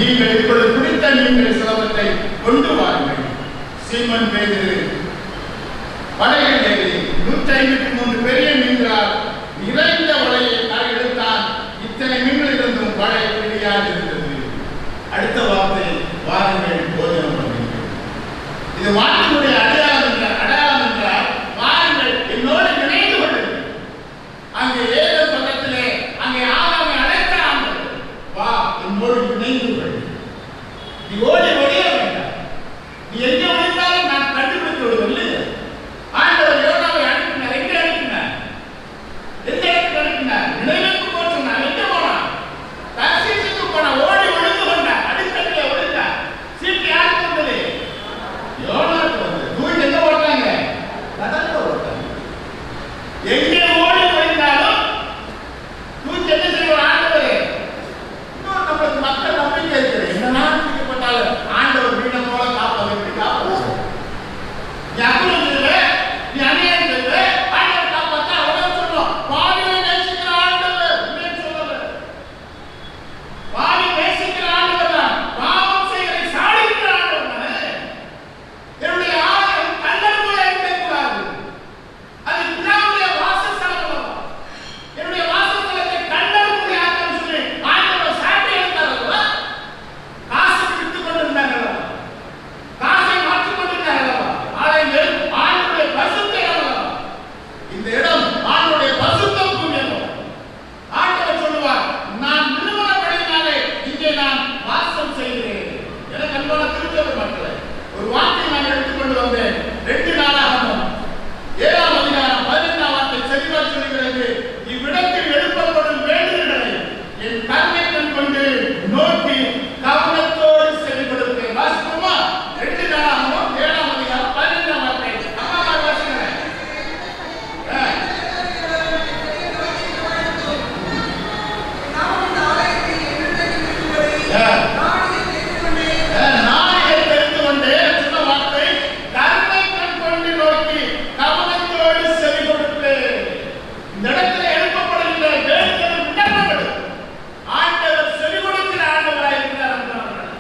நீங்கள் இப்பொழுது பிடித்த மீன்கள் சிலவற்றை கொண்டு வாருங்கள். சீமோன் பேதுரு வலையில் ஏறி 153 பெரிய மீன்களால் நிறைந்த வலையை எடுத்தான். இத்தனை மீன்கள் இருந்தும் வலை பிடியாது இருந்தது. அடுத்த வார்த்தை, வாருங்கள் போஜனம் பண்ணுங்கள். இது வார்த்தையுடைய அடையாளம் என்றால் வாருங்கள் என்னோடு இணைந்து கொள்ளுங்கள். அங்கே ஏதோ பக்கத்திலே அங்கே ஆதாமை அழைக்கிறாங்க, வா என்னோடு இணைந்து கொள். நீ ஓடி ஒழிய வேண்டாம், நீ எங்கே ஒழிந்தாலும் நான் கண்டுபிடித்து விடுவதில்லை. ஆண்டவர் யோனாவை அனுப்பினார். எங்கே அனுப்பினார்? எந்த இடத்துக்கு அனுப்பினார்? நினைவுக்கு போனார். எங்கே போனான்? தர்சீசுக்கு போனான். ஓடி ஒழிந்து கொண்டார். அடித்தட்டிலே ஒழிந்தார். சீட்டு யாருக்கு வந்தது? யோனாவுக்கு வந்தது. தூக்கி எங்க போட்டாங்க? கடல்ல போட்டாங்க. எங்கே ஓடி ஒழிந்தாலும் தூக்கி என்ன செய்வார் ஆண்டவர்? இன்னும் நம்மளுக்கு மக்கள் நம்பிக்கை இருக்குது. என்னன்னா தூக்கப்பட்டாலும் ஆண்டவர் வீணை போல காப்பதை எப்படி காப்பது? நீ அப்புறம் சொல்லுவ, நீ அநியாயம் சொல்லுவ, ஆண்டவர் காப்பாற்ற அவ்வளவு சொல்லுவோம். பாவியை நேசிக்கிற ஆண்டவர் இல்லைன்னு சொல்லல. பாவி நேசிக்கிற ஆண்டவர் தான். பாவம் செய்வதை சாடிக்கிற ஆண்டவர் தானே. என்னுடைய ஆலயம் கல்லறை போல இருக்கக்கூடாது. அது பிதாவுடைய வாசஸ்தலம். என்னுடைய வாசஸ்தலத்தை கல்லறை ஆக்கம் சொல்லி ஆண்டவர் சாட்டி எடுத்தாரல்வா. காசு விட்டுக் கொண்டிருந்தார்கள், காசை மாற்றிக் கொண்டிருந்தார்கள். ஆலயம் ஆண்டவருடைய பரிசுத்த இடம். இந்த இடம் ஆண்டவருடைய பரிசுத்தம் கூடியது. ஆண்டவர் சொல்லுவார், நான் நிறுவனப்படினாலே இங்கே நான் வாசம் செய்கிறேன். எனக்கு அன்பான திருச்சபை மக்களே, ஒரு வார்த்தை நான் எடுத்துக்கொண்டு வந்தேன். 2 நாளாகமம் 7ஆம் அதிகாரம் 15ஆம் வார்த்தை செறிவாக சொல்கிறது, இவ்விடத்தில் எழுப்பப்படும் வேண்டுதல்களை என் கண்ணை கண் கொண்டு நோக்கி கவனத்தோடு செவி கொடுப்பேன். வாசிப்போமா? 2 நாளாகமம் 7ஆம் அதிகாரம் 15ஆம் வார்த்தை. அம்மா வாசிக்கிறேன். நானே தெரிந்து கொண்டேன் சொன்ன வார்த்தை, கண்ணை கண் கொண்டு நோக்கி கவனத்தோடு செவி கொடுப்பேன். இந்த இடத்துல எழுப்பப்படுகின்ற வேண்டுதல் விண்ணப்பங்கள் ஆண்டவர் செவி கொடுக்கிற ஆண்டவராய் இருக்கிறார் என்றார்கள்.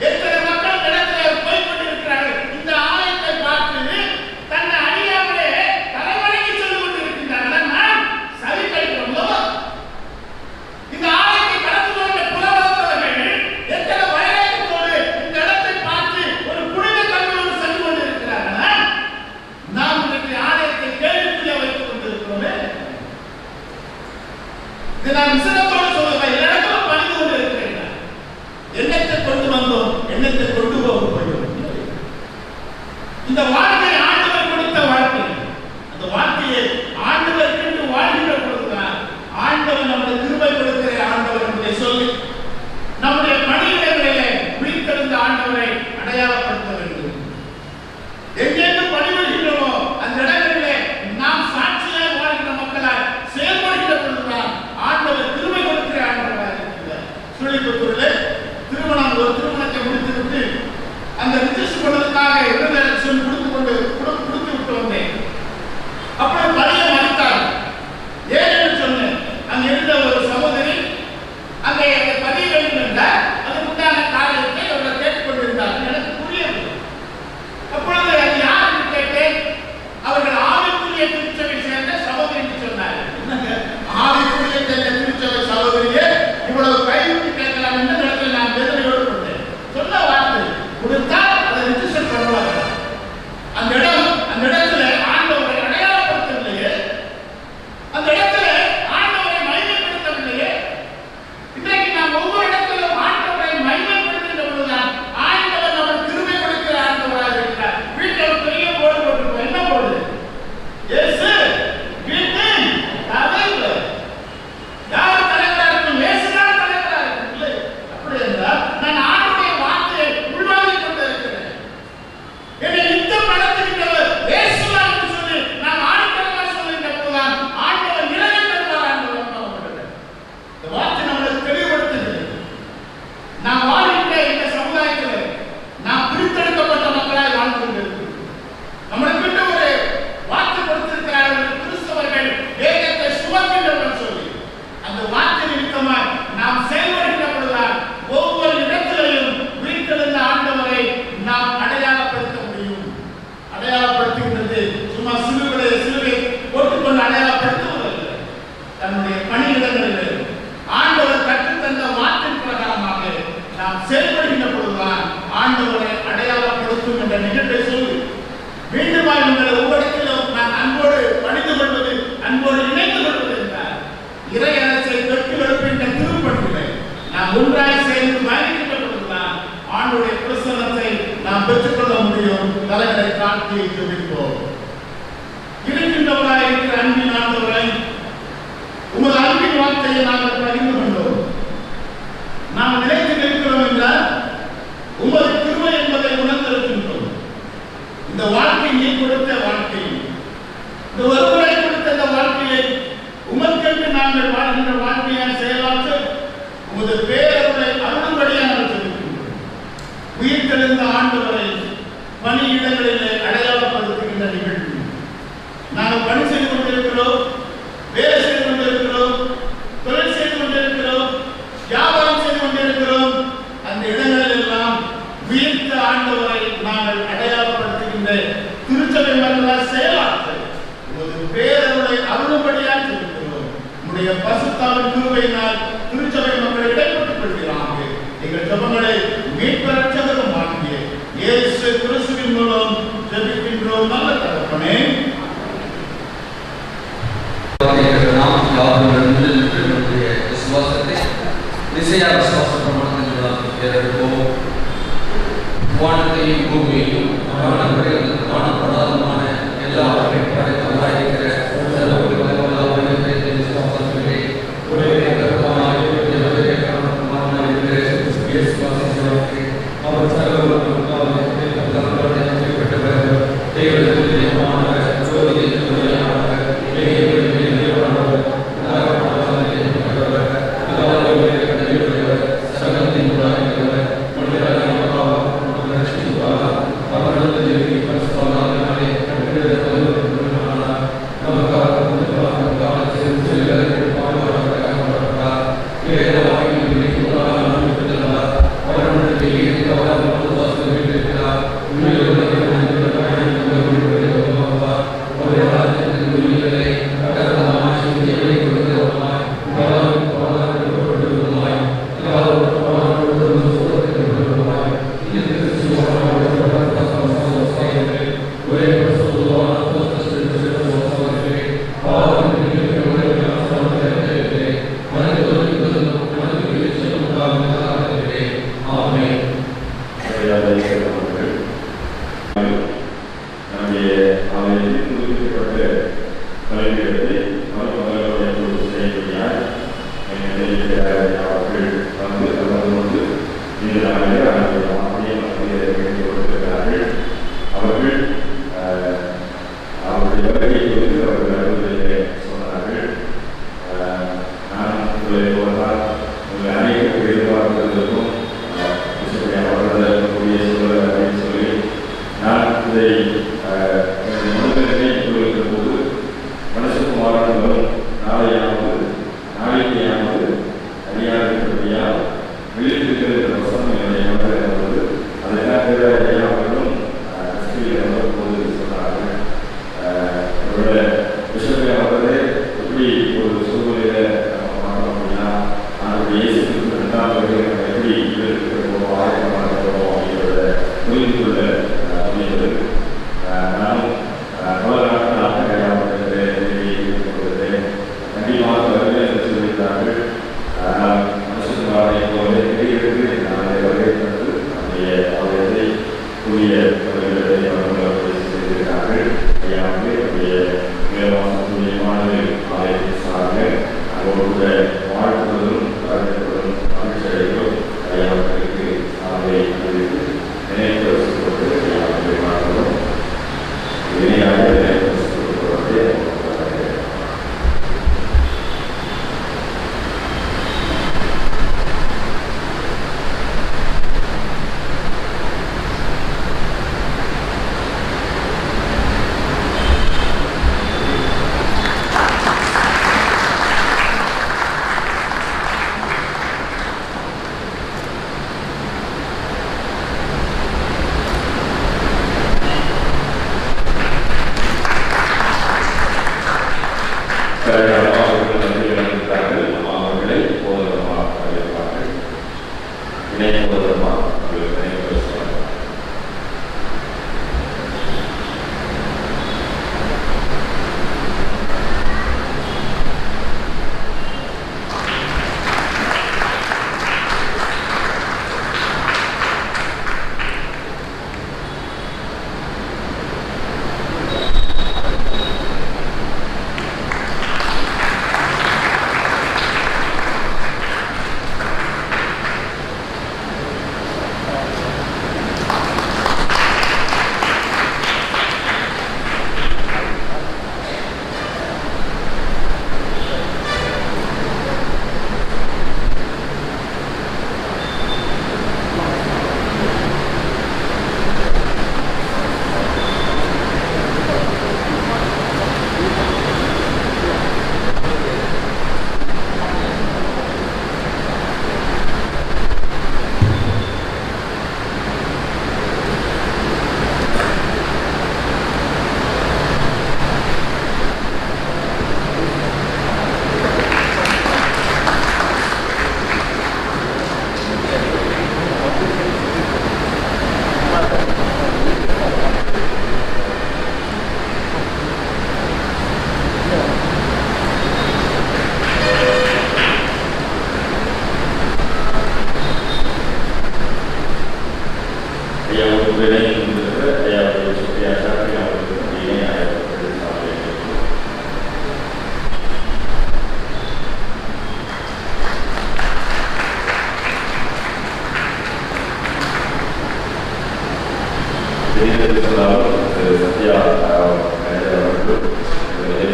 எத்தனை மக்கள் இடத்திலே போய் கொண்டிருக்கிறார்கள். இந்த ஆலயத்தை பார்த்து தன்னை அறியாமலே தலைவலிக்கு சொல்லிக் கொண்டிருக்கின்றார்கள். நான் சரி கழிக்கிறோம். இந்த ஆலயத்தை கடந்து கொண்ட புலவந்தவர்கள் எத்தனை வயலோடு இந்த இடத்தை பார்த்து ஒரு புனித தன்மையோடு சென்று கொண்டிருக்கிறார்கள். நாம் இன்றைக்கு ஆலயத்தை கேள்விக்குரிய வைத்துக் கொண்டிருக்கிறோமே. இதை நான் விசனத்தோடு சொல்லுவேன். இந்த இடத்துல பணிந்து கொண்டு இருக்கிறேன். எண்ணத்தை கொண்டு வந்தோம், எண்ணத்தை கொண்டு போக போகிறோம். இந்த வாழ்க்கை ஆண்டவர் கொடுத்த வாழ்க்கை. அந்த வாழ்க்கையை ஆண்டவருக்கு வாழ்கிற கொடுக்கிறார். ஆண்டவர் நம்முடைய கிருபை கொடுக்கிற ஆண்டவர் என்று சொல்லி நம்முடைய பணியிடங்களிலே விழித்தெழுந்த ஆண்டவரை அடையாளப்படுத்த வேண்டும். எங்கெங்கு பணிபுரிகிறோமோ அந்த இடங்களிலே நாம் சாட்சியாக வாழ்கிற மக்களால் செயல்படுகிற பொழுதுதான் ஆண்டவர் கிருபை வார்த்தையை ஜெபிப்போம். இருக்கின்றவராய் இருக்கிற அன்பின் ஆண்டவரை, உமது அன்பின் வார்த்தையை நாங்கள் பகிர்ந்து கொண்டோம். நாம் நிலைத்து நிற்கிறோம் என்றால் உமது கிருபை என்பதை உணர்ந்திருக்கின்றோம். இந்த வாழ்க்கை நீ கொடுத்த வாழ்க்கை, இந்த ஒருமுறை கொடுத்த இந்த வாழ்க்கையை உமக்கென்று நாங்கள் வாழ்கின்ற வாழ்க்கையை செயலாற்ற உமது பேரருளை அருளும்படியாக நாங்கள் சொல்லியிருக்கின்றோம். உயிர்த்தெழுந்த ஆண்டவரை பணியிடங்களிலே அடையாளப்படுத்துகின்ற நிகழ்வு. நாங்கள் பணி செய்து கொண்டிருக்கிறோம், வேலை செய்து கொண்டிருக்கிறோம், தொழில் செய்து கொண்டிருக்கிறோம், வியாபாரம் செய்து கொண்டிருக்கிறோம். அந்த இடங்களில் எல்லாம் உயிர்த்த ஆண்டவரை நாங்கள் அடையாளப்படுத்துகின்ற திருச்சபை மக்களால் செயலாற்ற உமது பேரருளை அருளும்படியாக சொல்லியிருக்கிறோம். உம்முடைய பரிசுத்தாவின் கிருபையினால் திருச்சபை மக்களை இடைப்பட்டுக் கொள்கிறார்கள். எங்கள் ஜெபங்களை மீட்பர் ரட்சகரும் ஆகிய இயேசு கிறிஸ்துவின் மூலம் ஜெபிக்கின்றோம் நல்ல தகப்பனே. நாம் யாவரும் நம்முடைய விசுவாசத்தை நிச்சய விசுவாச பிரமாணத்தின் ஏறெடுப்போம். வானத்தையும் பூமியையும் காணப்படாதமான எல்லாவற்றையும் படைத்தவராயிருக்கிற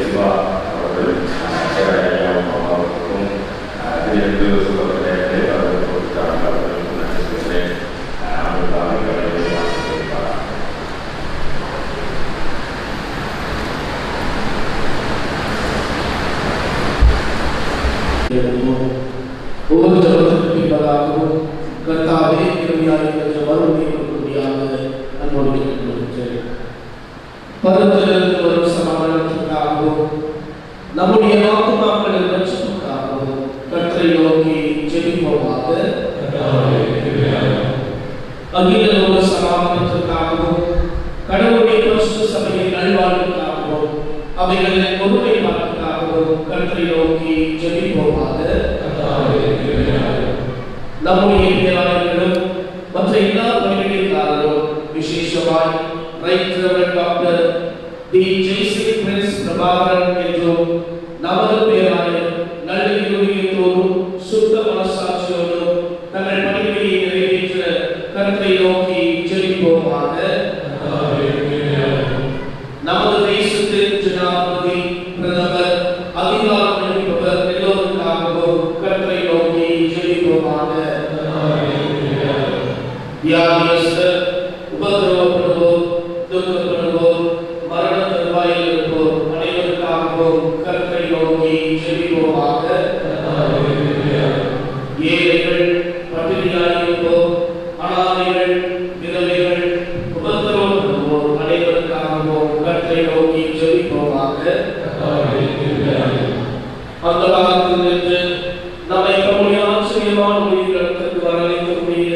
சிவா அவர்கள் அவர்களுக்கும் திரு சுபத்தை அவர்கள் கொடுத்தார்கள். அவர்களுக்கும் நன்றி சொல்கிறேன். ஒவ்வொரு ஜபத்திற்கு பின்பதாகவும் கர்த்தாவே கிருபையாய் என்ற வறுமையை கொடுக்கும்படியாக அன்போடு கேட்டுக்கொள்கிறேன். பரத்திலிருந்து வரும் சமாதானத்திற்காகவும் நம்முடைய ஆத்துமாக்களின் ரட்சிப்புக்காகவும் கர்த்தரை நோக்கி ஜெபிப்போமாக. அகில லோக சமாதானத்திற்காகவும் கடவுளுடைய பரிசுத்த சபையின் நல்வாழ்வுக்காகவும் அவைகளின் பொறுமை பார்ப்பதற்காகவும் கர்த்தரை நோக்கி ஜெபிப்போமாக. நம்முடைய பேராளர்களும் மற்ற எல்லா பணிகளிலும் விசேஷமாய் Right Reverend Doctor D Jayashree Prince Prabhakaran என்றும் நமது பேராளர் நல்ல இருதயத்தோடும் சுத்த மனசாட்சியோடும் தங்கள் பணிகளை நிறைவேற்ற கர்த்தரை நோக்கி ஜெபிப்போமாக. நமது தேசத்தின் ஜனாதிபதி பிரதமர் அதிகாரம் அளிப்பவர் எல்லோருக்காகவும் கர்த்தரை நோக்கி ஜெபிப்போமாக. வியாதியஸ்தர், உபதிரவப்படுவோர், துக்கப்படுவோர், மரண தருவாயில் இருப்போர் அனைவருக்காகவும் கர்த்தரை நோக்கி ஜெபிப்போமாக. ஏழைகள், பட்டினியாயிருப்போர், அனாதைகள், விதவைகள், உபதிரவப்படுவோர் அனைவருக்காகவும் கர்த்தரை நோக்கி ஜெபிப்போமாக. அந்த காலத்தில் நின்று நம்மை நம்முடைய ஆச்சரியமான மொழிகளுக்கு வரவேற்கக்கூடிய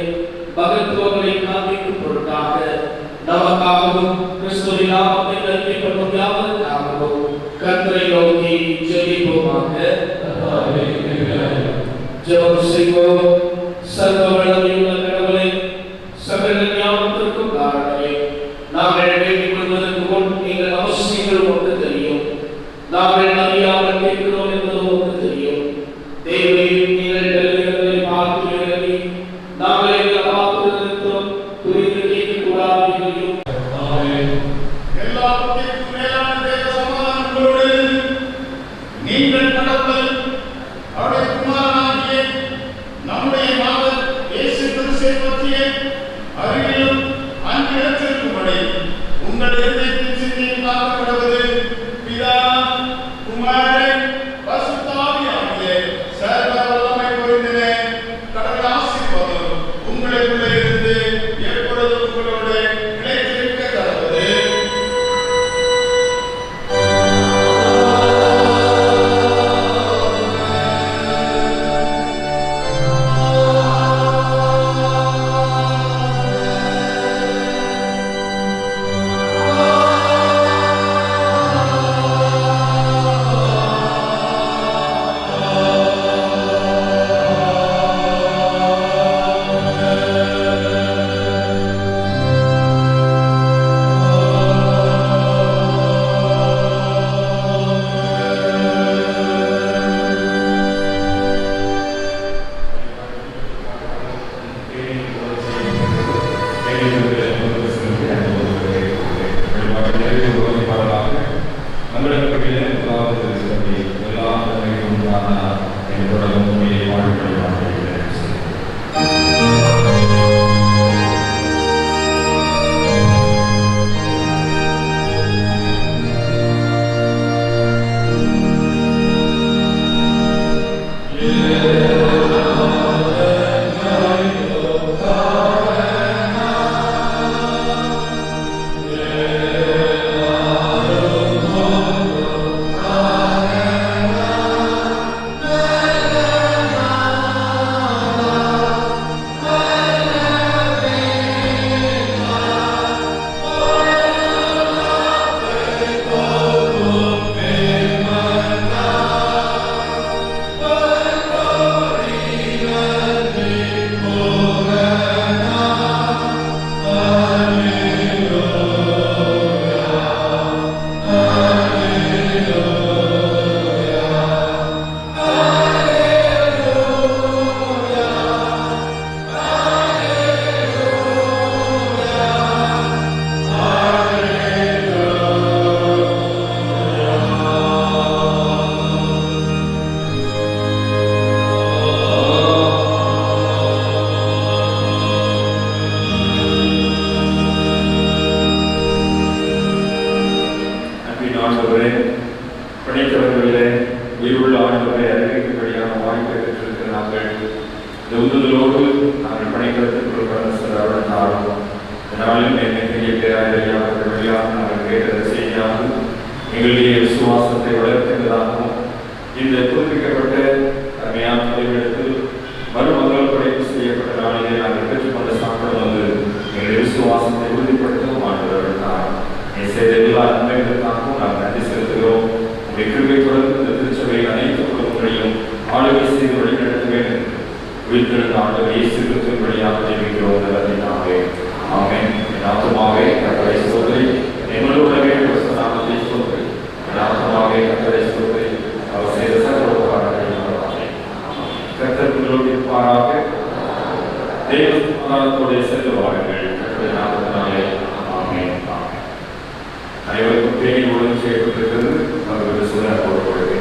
பகத்துவங்களை காண்பிக்கும் பொருட்டாக நமக்காகவும் கிறிஸ்துவின் நாமத்தை அறிக்கைப்படும் யாவருக்காகவும் கர்த்தரை நோக்கி ஜெபிப்போமாக. ஜெபம் செய்வோம். சர்வ வல்லமையுள்ள கடவுளே, சகல ஞானத்திற்கும் காரணமே, நாங்கள் வேண்டிக் கொள்வதற்கு முன் எங்கள் அவசியங்கள் ஒன்று தெரியும். நாங்கள் அறியாமல் கேட்கிறோம் என்பது ஒன்று தெரியும். தேவையும் நீங்கள் கல்விகளை பார்த்து எழுதி நாங்கள் எங்கள் பார்த்திருந்தோம் புரிந்து கேட்கக்கூடாது. எல்லாவற்றிற்கும் மேலான தேவ சமாதானங்களோடு நீங்கள் கடவுளை அவருடைய குமாரனாகிய நம்முடைய நாதர் இயேசு கிறிஸ்துவை பற்றிய அறிவிலும் அன்பிடத்திற்கும்படி உங்கள் இதயத்தின் சிந்தையும் காக்கப்படுவது பிதா, ஆண்டவரே, பணித்தவர்களிலே உயிருள்ள ஆண்டவரை அறிவிக்கும்படியான வாய்ப்பை பெற்றிருக்கிற நாங்கள் இந்த உந்துதலோடு நாங்கள் பணிக்கிறதுக்குள் கடந்து செல்ல நாளும் இதனாலும் என்னை பெரிய பேராயர்கள் வழியாக நாங்கள் கேட்டதை செய்யாமல் எங்களுடைய விசுவாசத்தை வளர்க்கின்றதாகவும் இந்த புதுப்பிக்கப்பட்ட அருமையான தலைவரிடத்தில் மறுமங்கள் படைப்பு செய்யப்பட்ட நாளிலே நாங்கள் பெற்றுக்கொண்ட சாப்பிடும் வந்து எங்களுடைய விசுவாசத்தை உறுதிப்படுத்தவும் ஆண்டவர்கள் நீ செய்த எல்லா நன்மைகளுக்காகவும் நாங்கள் நன்றி செலுத்துகிறோம். உங்களுடைய கிருபை தொடர்ந்து இந்த திருச்சபையில் அனைத்து குடும்பங்களையும் ஆளுகை செய்து வழிநடத்த வேண்டும். உயிர்த்தெழுந்த ஆண்டவர் இயேசு கிறிஸ்துவின் வழியாக ஜெபிக்கிறோம் நல்லதாகவே. ஆமென். என் ஆத்துமாவே கர்த்தரை ஸ்தோத்திரி, எங்களுடைய நாமத்தை ஸ்தோத்திரி. என் ஆத்துமாவே கர்த்தரை ஸ்தோத்திரி, அவர் செய்த சகல உபகாரங்களை கர்த்தர் உங்களோடு இருப்பாராக. தேவ சமாதானத்தோடு சென்று வாருங்கள். கர்த்தருடைய நாமத்தினாலே ஆமென். அனைவருக்கும் தேடி ஒழுங்கு செய்யப்பட்டிருக்கிறது. அவர்களுக்கு சுதந்திரம் கொடுக்கிறது.